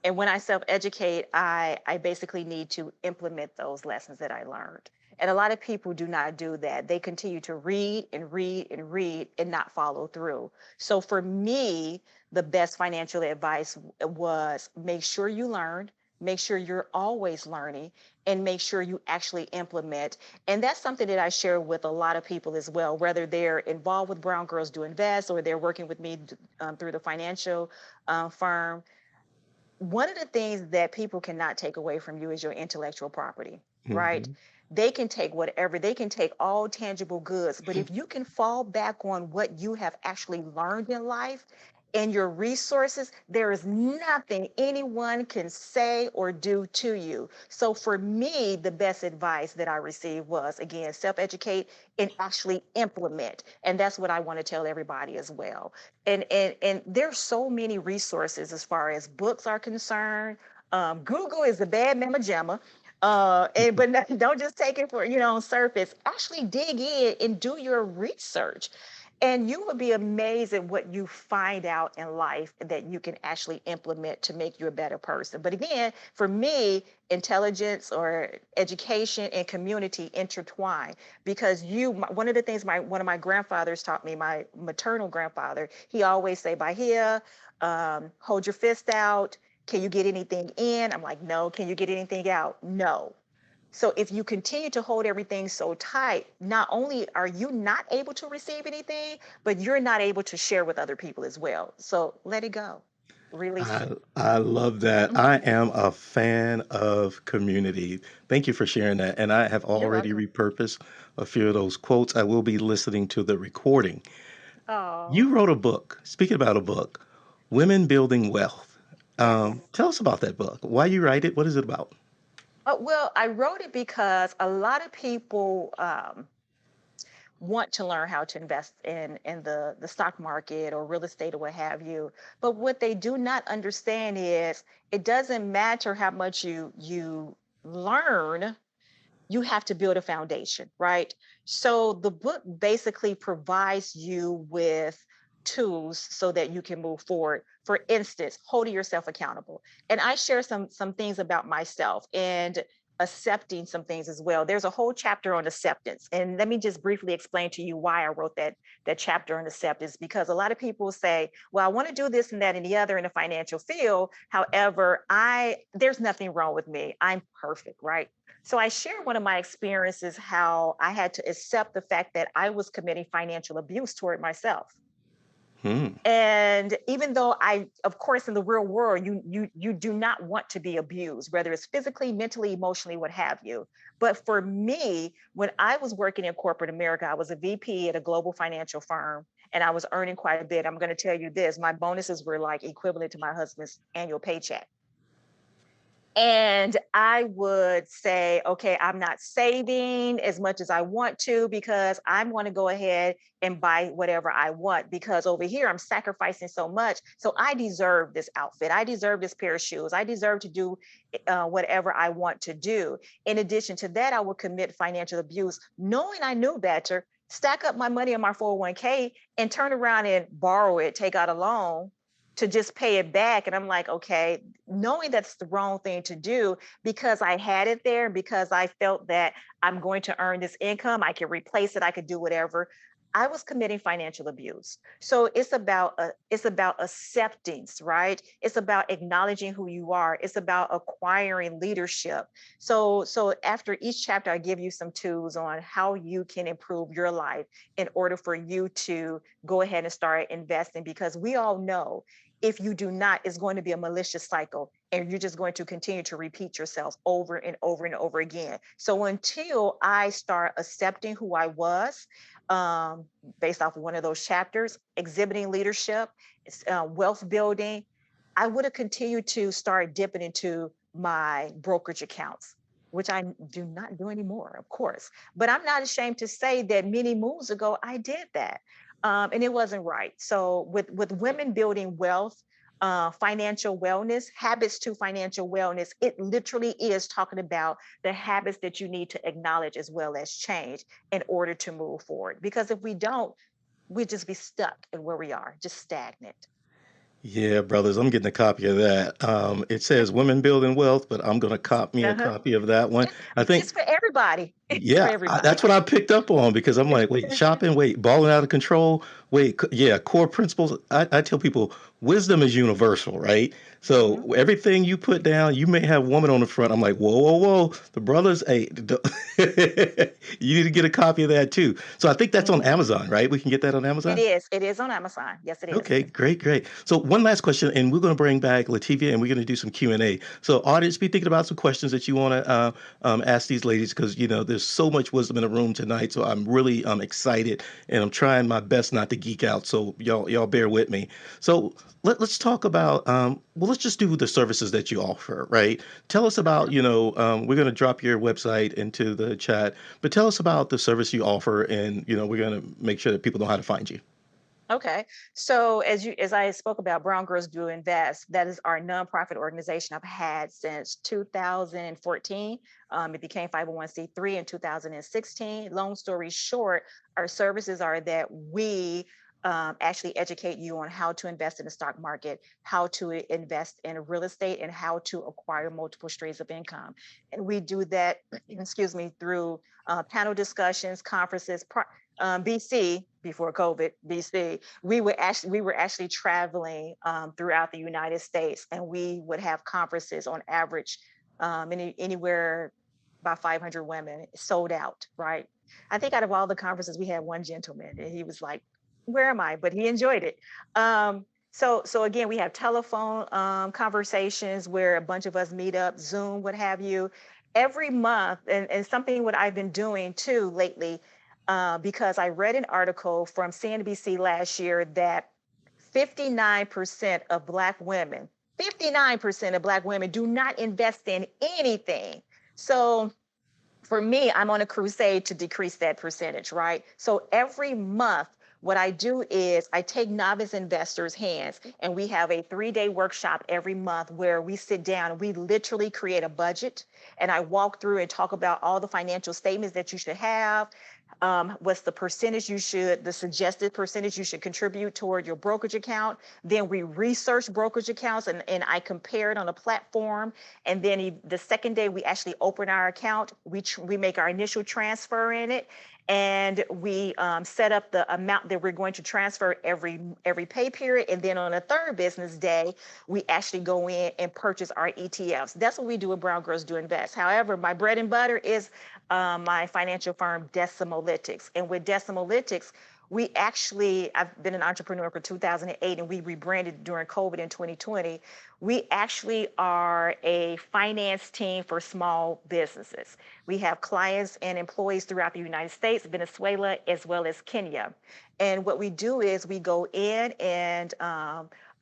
And when I self-educate, I basically need to implement those lessons that I learned. And a lot of people do not do that. They continue to read and read and read and not follow through. So for me, the best financial advice was make sure you learn, make sure you're always learning, and make sure you actually implement. And that's something that I share with a lot of people as well, whether they're involved with Brown Girls Do Invest or they're working with me through the financial firm. One of the things that people cannot take away from you is your intellectual property, right? Hmm. They can take whatever, they can take all tangible goods, but if you can fall back on what you have actually learned in life and your resources, there is nothing anyone can say or do to you. So for me, the best advice that I received was, again, self-educate and actually implement. And that's what I want to tell everybody as well. And there's so many resources as far as books are concerned. Google is the bad mama jamma. But don't just take it for, on surface. Actually dig in and do your research. And you will be amazed at what you find out in life that you can actually implement to make you a better person. But again, for me, intelligence or education and community intertwine because one of the things one of my grandfathers taught me, my maternal grandfather, he always say, Bahiyah, hold your fist out. Can you get anything in? I'm like, no. Can you get anything out? No. So if you continue to hold everything so tight, not only are you not able to receive anything, but you're not able to share with other people as well. So let it go. Release I it. I love that. Mhm. I am a fan of community. Thank you for sharing that. And I have You're already welcome. repurposed a few of those quotes. I will be listening to the recording. Oh, You wrote a book. Speaking about a book, Women Building Wealth. yes. Tell us about that book. Why you write it? What is it about? Well, I wrote it because a lot of people want to learn how to invest in the stock market or real estate or what have you. But what they do not understand is it doesn't matter how much you learn, you have to build a foundation, right? So the book basically provides you with tools so that you can move forward. For instance, holding yourself accountable. And I share some things about myself and accepting some things as well. There's a whole chapter on acceptance. And let me just briefly explain to you why I wrote that chapter on acceptance, because a lot of people say, well, I want to do this and that and the other in the financial field. However, there's nothing wrong with me. I'm perfect, right? So I shared one of my experiences, how I had to accept the fact that I was committing financial abuse toward myself. Hmm. And even though of course, in the real world, you do not want to be abused, whether it's physically, mentally, emotionally, what have you. But for me, when I was working in corporate America, I was a VP at a global financial firm and I was earning quite a bit. I'm going to tell you this, my bonuses were like equivalent to my husband's annual paycheck. And I would say, okay, I'm not saving as much as I want to because I want to go ahead and buy whatever I want because over here I'm sacrificing so much. So I deserve this outfit. I deserve this pair of shoes. I deserve to do whatever I want to do. In addition to that, I would commit financial abuse, knowing I knew better, stack up my money in my 401k and turn around and borrow it, take out a loan to just pay it back. And I'm like, okay, knowing that's the wrong thing to do because I had it there, because I felt that I'm going to earn this income, I could replace it, I could do whatever. I was committing financial abuse. So it's about acceptance, right? It's about acknowledging who you are. It's about acquiring leadership. So after each chapter, I give you some tools on how you can improve your life in order for you to go ahead and start investing, because we all know if you do not, it's going to be a malicious cycle and you're just going to continue to repeat yourself over and over and over again. So until I start accepting who I was, um, based off of one of those chapters, exhibiting leadership, wealth building, I would have continued to start dipping into my brokerage accounts. which I do not do anymore, of course. But I'm not ashamed to say that many moons ago I did that, and it wasn't right. So with women building wealth, financial wellness, habits to financial wellness, it literally is talking about the habits that you need to acknowledge as well as change in order to move forward. Because if we don't, we'd just be stuck in where we are, just stagnant. Yeah, brothers, I'm getting a copy of that. It says women building wealth, but I'm going to cop me a Uh-huh. copy of that one. It's, I think it's for everybody. It's for Yeah, everybody. that's what I picked up on because I'm like, wait, shopping, wait, balling out of control, wait, yeah, core principles. I tell people wisdom is universal, right? So Mhm. everything you put down, you may have woman on the front. I'm like, whoa, whoa, whoa, the brothers, hey, you need to get a copy of that too. So I think that's on Mhm. Amazon, right? We can get that on It Amazon. is. It is on Amazon. Yes, it is. Okay, great, great. So one last question, and we're going to bring back Latavia, and we're going to do some Q&A. So audience, be thinking about some questions that you want to ask these ladies, because there's so much wisdom in the room tonight. So I'm really excited, and I'm trying my best not to geek out. So y'all bear with me. So let's talk about well, let's just do the services that you offer, right? Tell us about we're going to drop your website into the chat, but tell us about the service you offer, and we're going to make sure that people know how to find you. Okay. So as I spoke about, Brown Girls Do Invest, that is our nonprofit organization I've had since 2014. It became 501c3 in 2016. Long story short, our services are that we actually educate you on how to invest in the stock market, how to invest in real estate, and how to acquire multiple streams of income. And we do that, excuse me, through panel discussions, conferences. BC, before COVID, BC, we were actually traveling throughout the United States, and we would have conferences on average, anywhere by 500 women sold out. Right. I think out of all the conferences, we had one gentleman, and he was like, "Where am I?" But he enjoyed it. So again, we have telephone conversations where a bunch of us meet up, Zoom, what have you, every month, and something what I've been doing too lately, because I read an article from CNBC last year that 59% of Black women, 59% of Black women do not invest in anything. So for me, I'm on a crusade to decrease that percentage, right? So every month, what I do is I take novice investors' hands, and we have a 3-day workshop every month where we sit down and we literally create a budget. And I walk through and talk about all the financial statements that you should have. What's the percentage the suggested percentage you should contribute toward your brokerage account. Then we research brokerage accounts, and I compare it on a platform. And then the second day we actually open our account, we make our initial transfer in it, and we set up the amount that we're going to transfer every pay period. And then on the third business day, we actually go in and purchase our ETFs. That's what we do at Brown Girls Do Invest. However, my bread and butter is my financial firm, Decimalytics. And with Decimalytics, I've been an entrepreneur for 2008, and we rebranded during COVID in 2020. We actually are a finance team for small businesses. We have clients and employees throughout the United States, Venezuela, as well as Kenya. And what we do is we go in and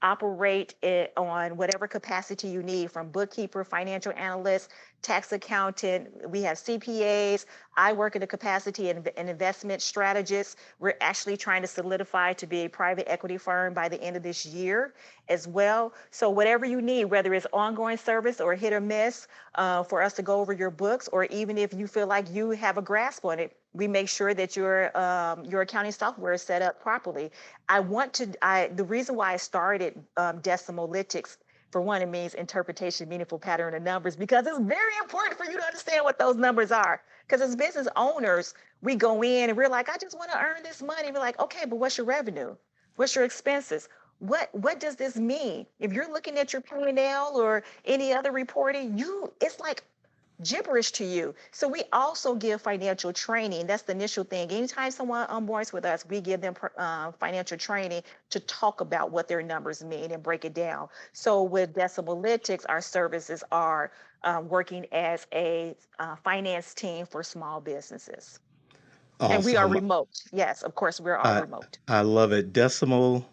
operate it on whatever capacity you need, from bookkeeper, financial analyst, tax accountant. We have CPAs. I work in the capacity of an investment strategist. We're actually trying to solidify to be a private equity firm by the end of this year as well. So whatever you need, whether it's ongoing service or hit or miss, for us to go over your books, or even if you feel like you have a grasp on it, we make sure that your accounting software is set up properly. The reason why I started Decimalytics, for one, it means interpretation, meaningful pattern of numbers, because it's very important for you to understand what those numbers are. Because as business owners, we go in and we're like, I just want to earn this money. We're like, okay, but what's your revenue? What's your expenses? What does this mean? If you're looking at your P&L or any other reporting, it's like gibberish to you. So we also give financial training. That's the initial thing. Anytime someone onboards with us, we give them financial training to talk about what their numbers mean and break it down. So with Decimalytics, our services are working as a finance team for small businesses. And we are Awesome. remote. Yes, of course, we're all I remote. I love it. Decimal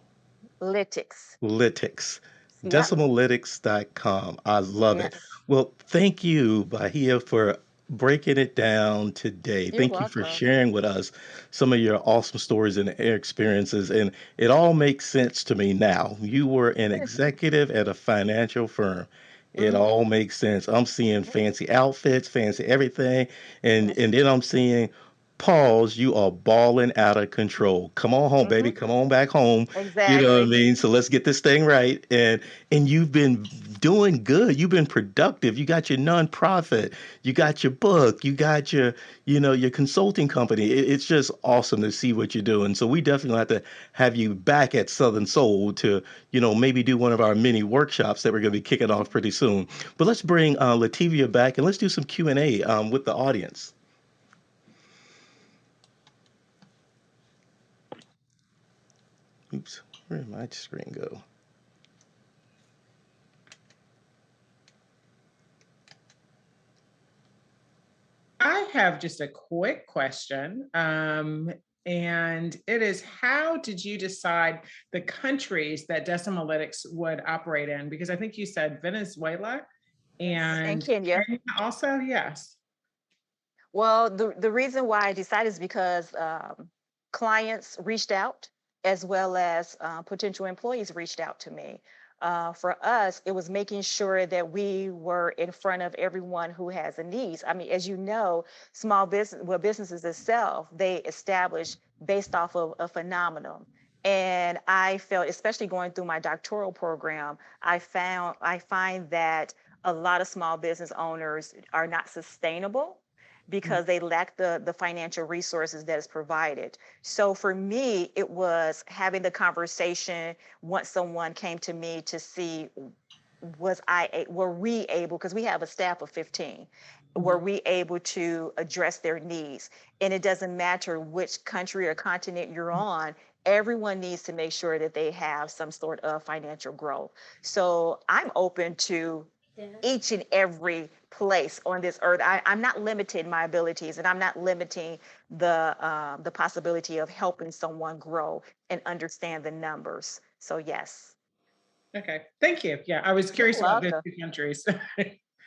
Lytics. Lytics. Yep. Decimalytics.com. I love it. Yes. Well, thank you, Bahia, for breaking it down today. You're Thank you for welcome. sharing with us some of your awesome stories and experiences. And it all makes sense to me now. You were an executive at a financial firm. It Hmm. all makes sense. I'm seeing fancy outfits, fancy everything, and Yes. then I'm seeing pause, you are balling out of control. Come on home, baby. Hmm. Come on back home. You know what I Exactly. mean? So let's get this thing right. And you've been doing good. You've been productive. You got your nonprofit. You got your book. You got your, your consulting company. It's just awesome to see what you're doing. So we definitely have to have you back at Southern Soul to, maybe do one of our mini workshops that we're going to be kicking off pretty soon. But let's bring Latavia back and let's do some Q&A with the audience. Oops, where did my screen go? I have just a quick question. And it is, how did you decide the countries that Decimalytics would operate in? Because I think you said Venezuela Yes. And and Kenya. Kenya also. Yes. Well, the reason why I decided is because clients reached out, as well as potential employees reached out to me. For us, it was making sure that we were in front of everyone who has a need. I mean, as you know, small business, well, businesses itself, they establish based off of a phenomenon. And I felt, especially going through my doctoral program, I find that a lot of small business owners are not sustainable because they lack the financial resources that is provided. So for me, it was having the conversation once someone came to me to see, were we able, because we have a staff of 15, were we able to address their needs? And it doesn't matter which country or continent you're on, everyone needs to make sure that they have some sort of financial growth. So I'm open to each and every place on this earth. I'm not limiting my abilities, and I'm not limiting the possibility of helping someone grow and understand the numbers. So yes. Okay. Thank you. Yeah, I was You're curious about those welcome. two countries.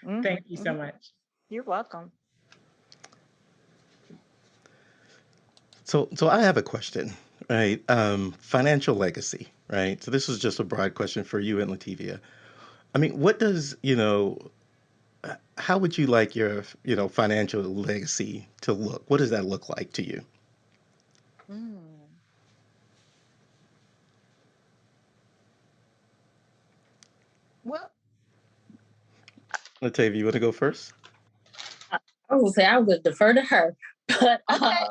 Hmm. Thank you so Hmm. much. You're welcome. So I have a question, right? Financial legacy, right? So this is just a broad question for you and Latavia. I mean, what does, how would you like your, financial legacy to look? What does that look like to you? Mm. Well, Latavia, you want to go first? I I would say I would defer to her, but okay.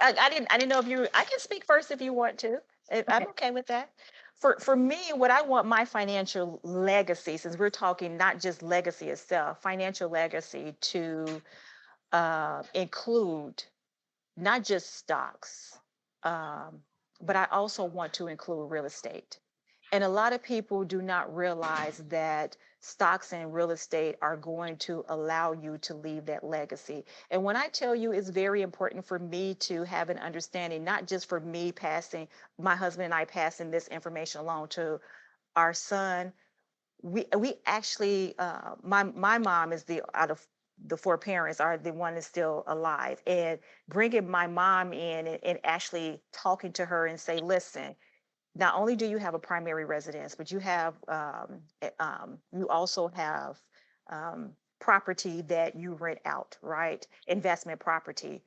I didn't know if you. I can speak first if you want to. I'm okay. okay with that. For me, what I want my financial legacy, since we're talking not just legacy itself, financial legacy to include not just stocks, um, but I also want to include real estate. And a lot of people do not realize that stocks and real estate are going to allow you to leave that legacy. And when I tell you it's very important for me to have an understanding, not just for me passing, my husband and I passing this information along to our son, we actually my mom is the out of the four parents are the one that's still alive, and bringing my mom in and actually talking to her and say, listen, not only do you have a primary residence, but you have you also have um, property that you rent out, right? Investment property.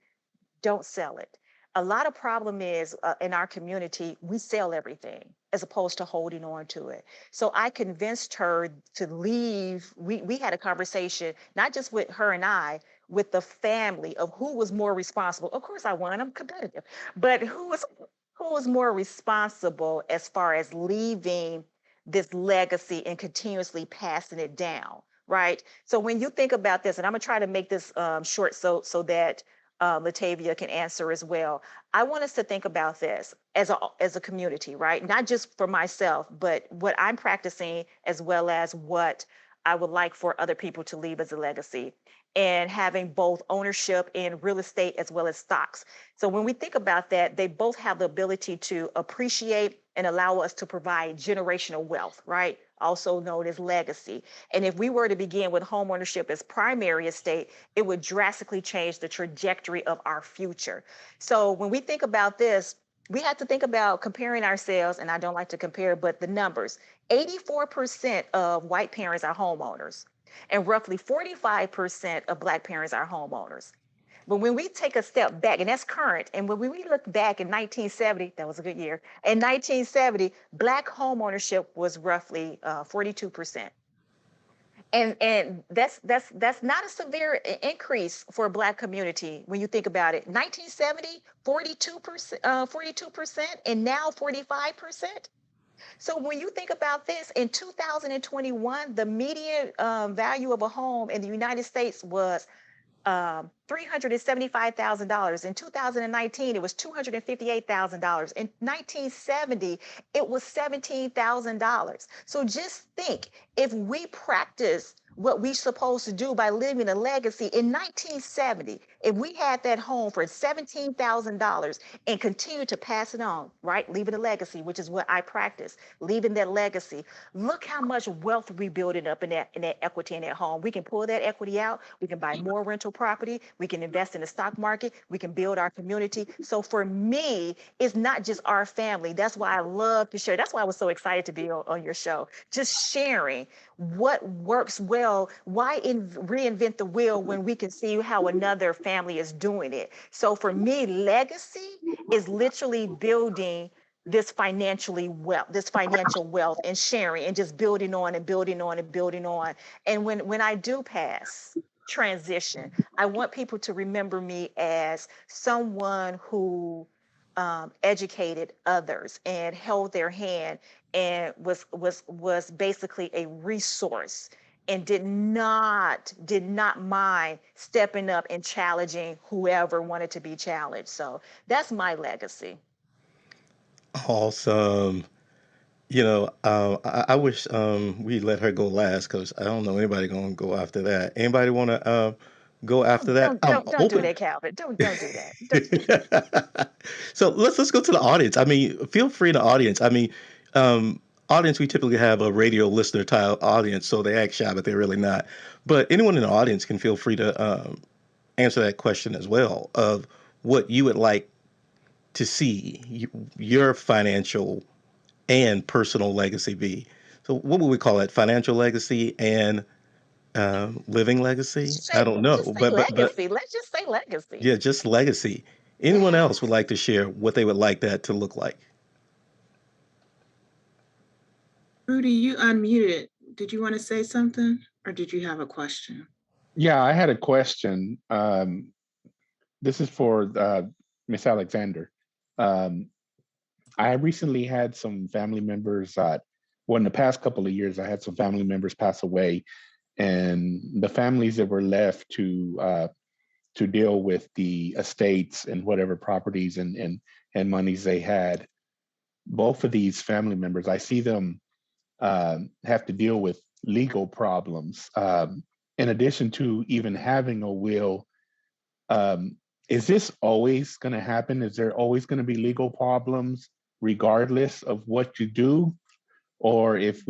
Don't sell it. A lot of problem is in our community, we sell everything as opposed to holding on to it. So I convinced her to leave. We had a conversation, not just with her and I, with the family of who was more responsible. Of course I won, I'm competitive, but who was more responsible as far as leaving this legacy and continuously passing it down, right? So when you think about this, and I'm gonna try to make this short so that Latavia can answer as well. I want us to think about this as a community, right? Not just for myself, but what I'm practicing as well as what I would like for other people to leave as a legacy, and having both ownership in real estate as well as stocks. So when we think about that, they both have the ability to appreciate and allow us to provide generational wealth, right? also known as legacy. And if we were to begin with homeownership as primary estate, it would drastically change the trajectory of our future. So when we think about this, we have to think about comparing ourselves, and I don't like to compare, but the numbers. 84% of white parents are homeowners, and roughly 45% of Black parents are homeowners. But when we take a step back, and that's current, and when we look back in 1970, that was a good year. In 1970, Black homeownership was roughly 42%. And that's not a severe increase for a Black community when you think about it. 1970, 42%, and now 45%. So when you think about this, in 2021, the median value of a home in the United States was $375,000. In 2019, it was $258,000. In 1970, it was $17,000. So just think, if we practice what we're supposed to do by living a legacy in 1970, if we had that home for $17,000 and continue to pass it on, right? Leaving a legacy, which is what I practice, leaving that legacy. Look how much wealth we building up in that equity in that home. We can pull that equity out. We can buy more rental property. We can invest in the stock market. We can build our community. So for me, it's not just our family. That's why I love to share. That's why I was so excited to be on your show. Just sharing what works well. Why reinvent the wheel when we can see how another family is doing it? So for me, legacy is literally building this financial wealth and sharing and just building on and building on and building on. And when I do pass, transition, I want people to remember me as someone who educated others and held their hand and was basically a resource and did not mind stepping up and challenging whoever wanted to be challenged. So that's my legacy. Awesome. I wish we let her go last because I don't know anybody gonna go after that. Anybody want to go after that? Don't do that, Calvin. Don't do that. So let's go to the audience. I mean, feel free to audience. I mean, audience, we typically have a radio listener type audience, so they act shy, but they're really not. But anyone in the audience can feel free to answer that question as well of what you would like to see your financial and personal legacy be. So what would we call it? Financial legacy and living legacy? I don't know, but legacy. Let's just say legacy. Yeah, just legacy. Anyone else would like to share what they would like that to look like? Rudy, you unmuted. Did you want to say something or did you have a question? Yeah, I had a question. This is for Miss Alexander. I recently had some family members, in the past couple of years, I had some family members pass away, and the families that were left to deal with the estates and whatever properties and monies they had, both of these family members, I see them have to deal with legal problems. In addition to even having a will, is this always going to happen? Is there always going to be legal problems regardless of what you do? Or is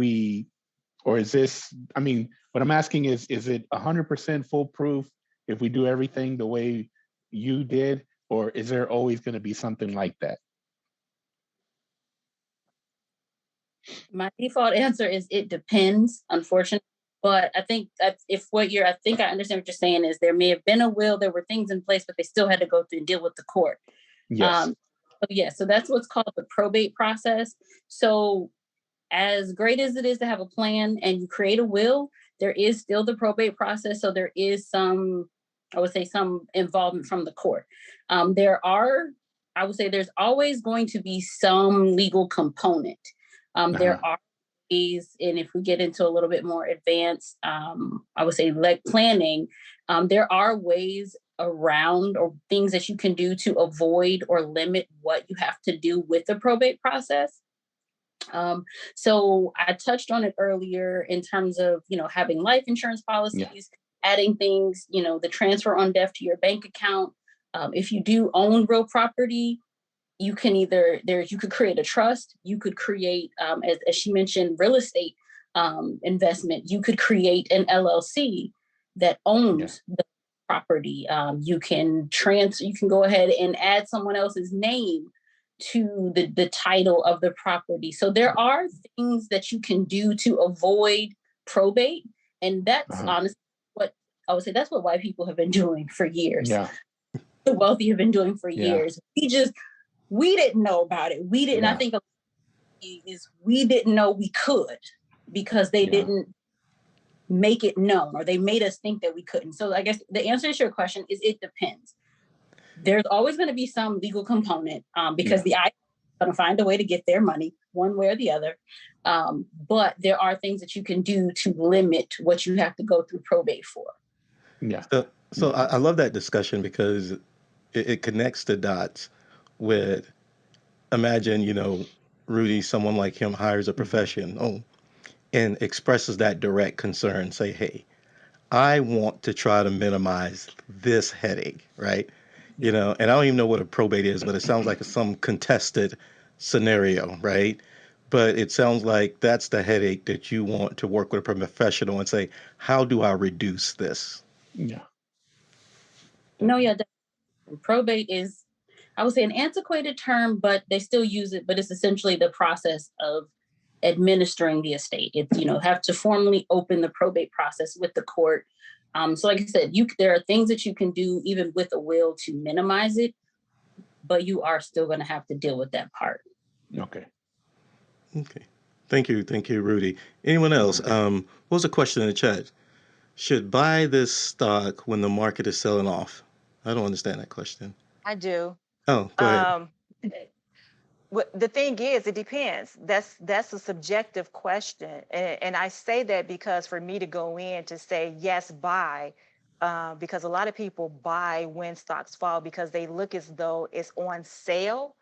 this, I mean, what I'm asking is it 100% foolproof if we do everything the way you did? Or is there always going to be something like that? My default answer is it depends, unfortunately. But I think that's I understand what you're saying is there may have been a will, there were things in place, but they still had to go through and deal with the court. Yes. So that's what's called the probate process. So as great as it is to have a plan and you create a will, there is still the probate process. So there is some involvement from the court. There's always going to be some legal component. There are ways, and if we get into a little bit more advanced, planning, there are ways around or things that you can do to avoid or limit what you have to do with the probate process. So I touched on it earlier in terms of, having life insurance policies, adding things, the transfer on death to your bank account. If you do own real property, you can you could create a trust, you could create, as she mentioned, real estate investment, you could create an LLC that owns the property. You can go ahead and add someone else's name to the title of the property. So there are things that you can do to avoid probate. And that's honestly what I would say, that's what white people have been doing for years. Yeah. The wealthy have been doing for years. We didn't know about it. We didn't, I think we didn't know we could, because they didn't make it known, or they made us think that we couldn't. So I guess the answer to your question is it depends. There's always going to be some legal component, because the IRS is going to find a way to get their money one way or the other. But there are things that you can do to limit what you have to go through probate for. Yeah. So I love that discussion, because it connects the dots with, imagine, Rudy, someone like him hires a professional and expresses that direct concern, say, hey, I want to try to minimize this headache, right? And I don't even know what a probate is, but it sounds like some contested scenario, right? But it sounds like that's the headache that you want to work with a professional and say, how do I reduce this? Yeah. No, probate is, I would say, an antiquated term, but they still use it. But it's essentially the process of administering the estate. It's, have to formally open the probate process with the court. So like I said, there are things that you can do even with a will to minimize it, but you are still going to have to deal with that part. Okay. Thank you, Rudy. Anyone else? What was the question in the chat? Should buy this stock when the market is selling off? I don't understand that question. I do. Oh, go ahead. The thing is, it depends. That's a subjective question. And I say that because for me to go in to say, yes, buy, because a lot of people buy when stocks fall because they look as though it's on sale.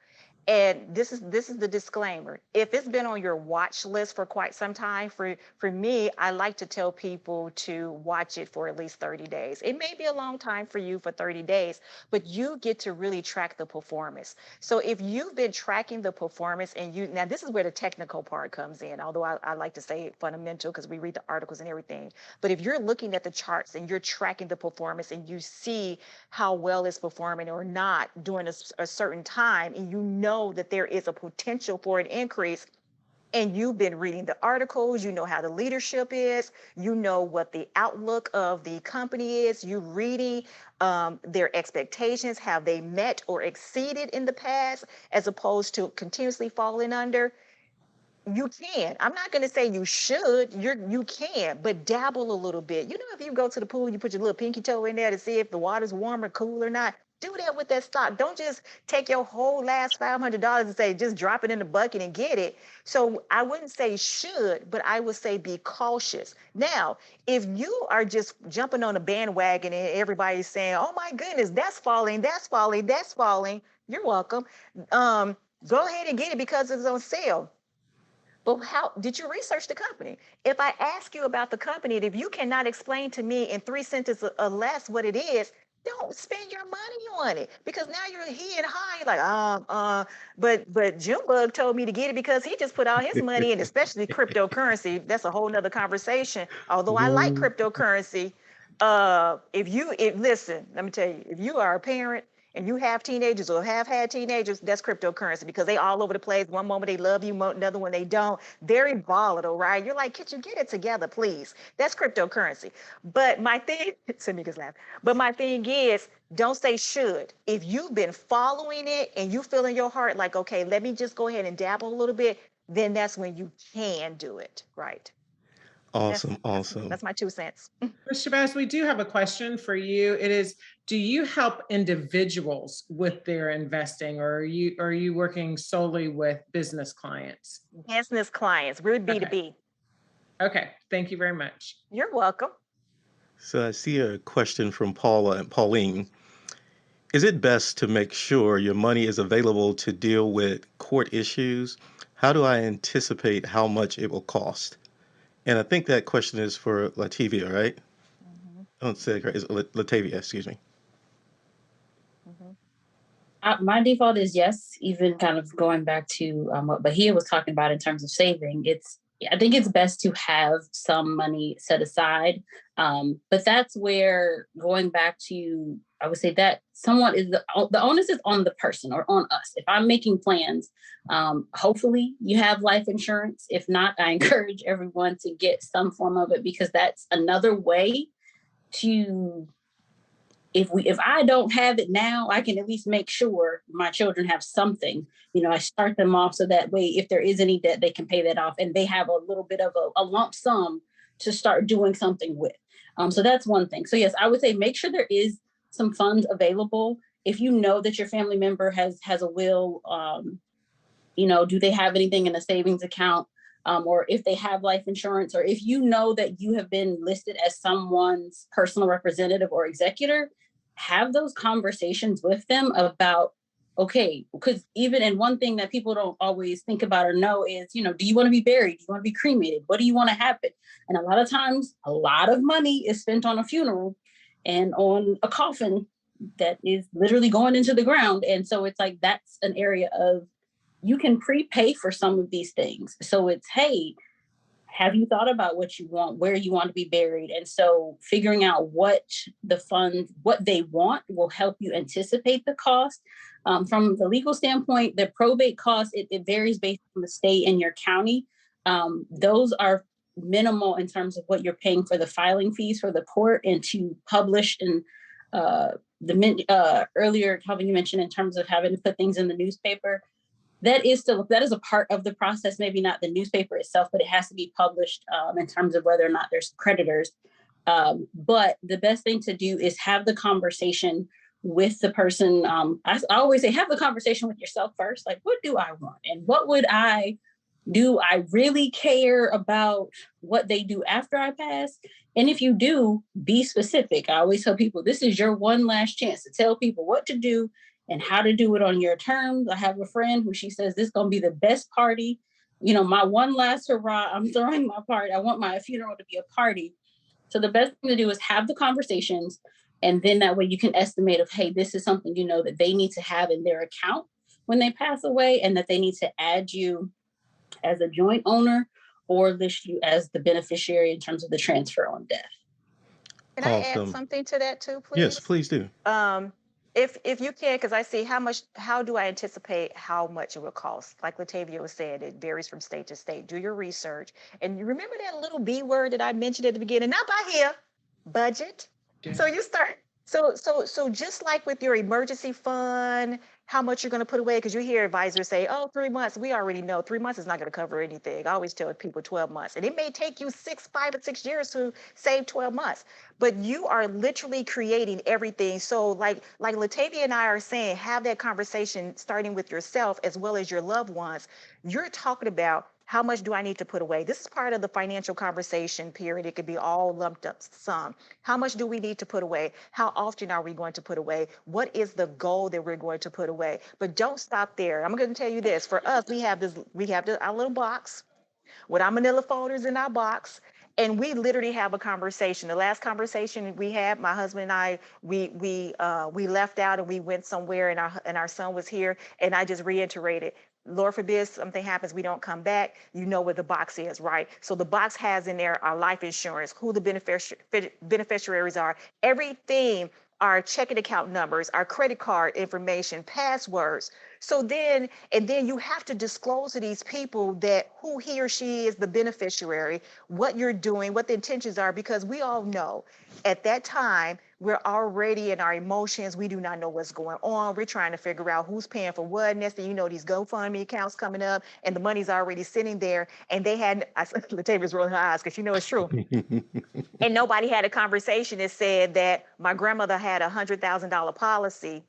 And this is the disclaimer. If it's been on your watch list for quite some time, for me, I like to tell people to watch it for at least 30 days. It may be a long time for you for 30 days, but you get to really track the performance. So if you've been tracking the performance and now this is where the technical part comes in, although I like to say fundamental because we read the articles and everything. But if you're looking at the charts and you're tracking the performance and you see how well it's performing or not during a certain time, and you know that there is a potential for an increase, and you've been reading the articles, you know how the leadership is, you know what the outlook of the company is, you reading their expectations, have they met or exceeded in the past, as opposed to continuously falling under. You can. I'm not going to say you should. You can, but dabble a little bit. If you go to the pool, you put your little pinky toe in there to see if the water's warm or cool or not. Do that with that stock. Don't just take your whole last $500 and say, just drop it in the bucket and get it. So I wouldn't say should, but I would say be cautious. Now, if you are just jumping on a bandwagon and everybody's saying, oh my goodness, that's falling, you're welcome. Go ahead and get it because it's on sale. But how did you research the company? If I ask you about the company, and if you cannot explain to me in 3 sentences or less what it is, don't spend your money on it, because now you're he and high. You're like, but Junebug told me to get it because he just put all his money in, especially cryptocurrency. That's a whole nother conversation. Although I like cryptocurrency. Listen, let me tell you, if you are a parent and you have teenagers or have had teenagers, that's cryptocurrency, because they all over the place. One moment they love you, another one they don't. Very volatile, right? You're like, could you get it together, please? That's cryptocurrency. But my thing, Samika's laugh. But my thing is, don't say should. If you've been following it and you feel in your heart like, okay, let me just go ahead and dabble a little bit, then that's when you can do it, right? Awesome. That's my 2 cents. Ms. Shabazz, we do have a question for you. It is, do you help individuals with their investing, or are you working solely with business clients? Business clients, we're B2B. Okay, thank you very much. You're welcome. So I see a question from Paula and Pauline. Is it best to make sure your money is available to deal with court issues? How do I anticipate how much it will cost? And I think that question is for Latavia, right? Mm-hmm. I don't say it right. It's Latavia, excuse me. Mm-hmm. My default is yes, even kind of going back to what Bahiyah was talking about in terms of saving. It's I think it's best to have some money set aside. But that's where, going back to, I would say that somewhat is the onus is on the person or on us. If I'm making plans, hopefully you have life insurance. If not, I encourage everyone to get some form of it, because that's another way to, if I don't have it now, I can at least make sure my children have something. I start them off so that way, if there is any debt, they can pay that off, and they have a little bit of a lump sum to start doing something with. So that's one thing. So yes, I would say make sure there is some funds available. If you know that your family member has a will, do they have anything in a savings account? Or if they have life insurance, or if you know that you have been listed as someone's personal representative or executor, have those conversations with them about, okay, because even in one thing that people don't always think about or know is, do you want to be buried? Do you want to be cremated? What do you want to happen? And a lot of times, a lot of money is spent on a funeral and on a coffin that is literally going into the ground. And so it's like, that's an area of, you can prepay for some of these things. So it's, hey, have you thought about what you want, where you want to be buried? And so figuring out what the funds, what they want, will help you anticipate the cost. From the legal standpoint, the probate cost, it varies based on the state and your county. Those are minimal in terms of what you're paying for the filing fees for the court and to publish. And earlier, Calvin, you mentioned in terms of having to put things in the newspaper. That is a part of the process, maybe not the newspaper itself, but it has to be published in terms of whether or not there's creditors. But the best thing to do is have the conversation with the person. I always say, have the conversation with yourself first. Like, what do I want? And what would I do? I really care about what they do after I pass. And if you do, be specific. I always tell people, this is your one last chance to tell people what to do and how to do it on your terms. I have a friend who, she says, this is going to be the best party. My one last hurrah, I'm throwing my party. I want my funeral to be a party. So the best thing to do is have the conversations. And then that way you can estimate of, hey, this is something, that they need to have in their account when they pass away, and that they need to add you as a joint owner or list you as the beneficiary in terms of the transfer on death. Can I add something to that too, please? Yes, please do. If you can, because I see how do I anticipate how much it will cost? Like Latavia was saying, it varies from state to state. Do your research. And you remember that little B word that I mentioned at the beginning, not Bahiyah, budget. Yeah. So you start, so just like with your emergency fund, how much you're going to put away, because you hear advisors say, 3 months. We already know 3 months is not going to cover anything. I always tell people 12 months. And it may take you 5 or 6 years to save 12 months. But you are literally creating everything. So like Latavia and I are saying, have that conversation starting with yourself as well as your loved ones. You're talking about, how much do I need to put away? This is part of the financial conversation period. It could be all lumped up sum. How much do we need to put away? How often are we going to put away? What is the goal that we're going to put away? But don't stop there. I'm going to tell you this. For us, we have our little box with our manila folders in our box. And we literally have a conversation. The last conversation we had, my husband and I, we left out and we went somewhere, and our son was here, and I just reiterated, Lord forbid something happens, we don't come back, you know where the box is, right? So the box has in there our life insurance, who the beneficiaries are, everything, our checking account numbers, our credit card information, passwords. So then you have to disclose to these people that who he or she is the beneficiary, what you're doing, what the intentions are, because we all know at that time, we're already in our emotions. We do not know what's going on. We're trying to figure out who's paying for what. Next thing you know, these GoFundMe accounts coming up and the money's already sitting there. And they had, Latavia's rolling her eyes because she knows it's true. And nobody had a conversation that said that my grandmother had a $100,000 policy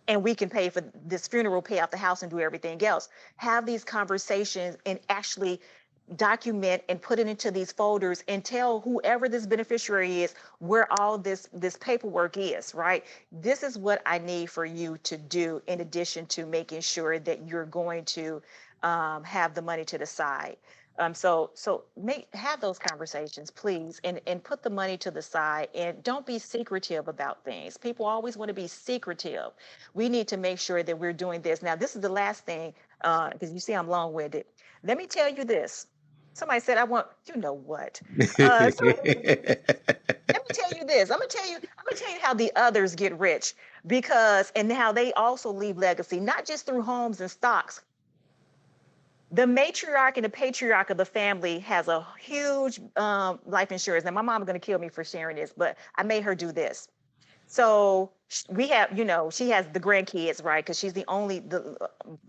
and we can pay for this funeral, pay off the house, and do everything else. Have these conversations and actually document and put it into these folders and tell whoever this beneficiary is where all this paperwork is, right? This is what I need for you to do in addition to making sure that you're going to have the money to the side. So have those conversations, please, and put the money to the side, and don't be secretive about things. People always want to be secretive. We need to make sure that we're doing this. Now, this is the last thing, because you see I'm long-winded. Let me tell you this. Somebody said, I want, you know what? So let me tell you this. I'm gonna tell you how the others get rich, because and how they also leave legacy, not just through homes and stocks. The matriarch and the patriarch of the family has a huge life insurance. And my mom's gonna kill me for sharing this, but I made her do this. So we have, she has the grandkids, right? Because she's the only,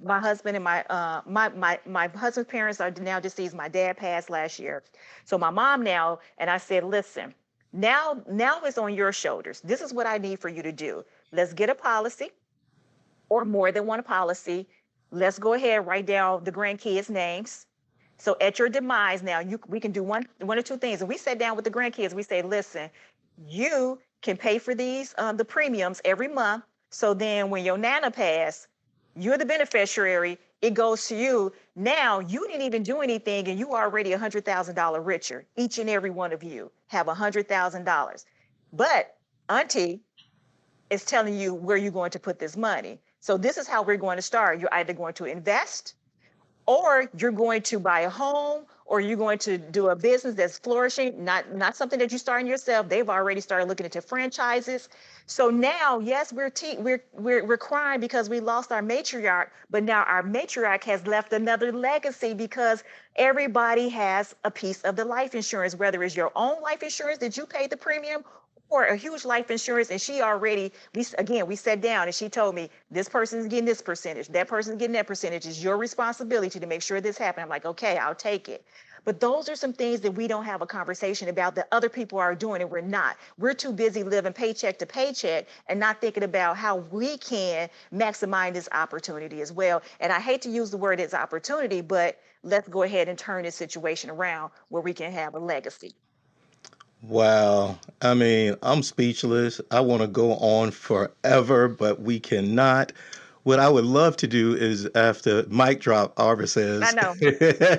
my husband and my husband's parents are now deceased. My dad passed last year. So my mom now, and I said, listen, now it's on your shoulders. This is what I need for you to do. Let's get a policy, or more than one policy. Let's go ahead, write down the grandkids' names. So at your demise now, we can do one or two things. And we sat down with the grandkids. We say, listen, you can pay for these, the premiums every month. So then when your nana passed, you're the beneficiary. It goes to you. Now you didn't even do anything, and you are already $100,000 richer. Each and every one of you have $100,000. But Auntie is telling you where you're going to put this money. So this is how we're going to start. You're either going to invest, or you're going to buy a home, or you're going to do a business that's flourishing, not something that you're starting yourself. They've already started looking into franchises. So now, yes, we're crying because we lost our matriarch, but now our matriarch has left another legacy, because everybody has a piece of the life insurance, whether it's your own life insurance that you paid the premium, or a huge life insurance. And she already, we sat down and she told me, this person's getting this percentage, that person's getting that percentage. It's your responsibility to make sure this happens. I'm like, okay, I'll take it. But those are some things that we don't have a conversation about that other people are doing, and we're not. We're too busy living paycheck to paycheck and not thinking about how we can maximize this opportunity as well. And I hate to use the word as opportunity, but let's go ahead and turn this situation around where we can have a legacy. Wow. I mean, I'm speechless. I want to go on forever, but we cannot. What I would love to do is, after mic drop, Arva says, I know.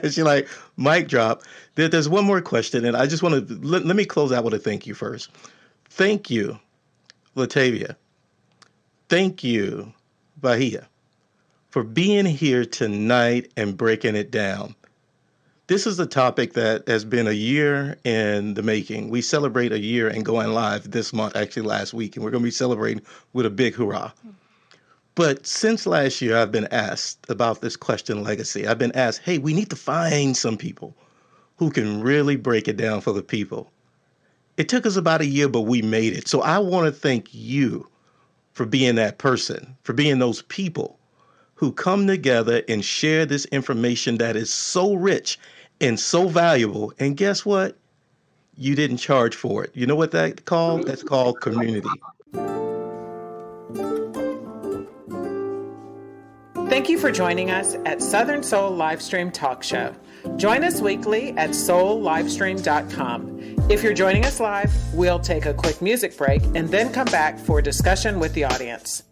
she's like, mic drop. There's one more question, and I just want to, let me close out with a thank you first. Thank you, Latavia. Thank you, Bahiyah, for being here tonight and breaking it down. This is a topic that has been a year in the making. We celebrate a year and going live this month, actually last week, and we're going to be celebrating with a big hurrah. But since last year, I've been asked about this question, legacy. I've been asked, hey, we need to find some people who can really break it down for the people. It took us about a year, but we made it. So I want to thank you for being that person, for being those people who come together and share this information that is so rich and so valuable. And guess what? You didn't charge for it. You know what that's called? That's called community. Thank you for joining us at Southern Soul Livestream Talk Show. Join us weekly at soullivestream.com. If you're joining us live, we'll take a quick music break and then come back for discussion with the audience.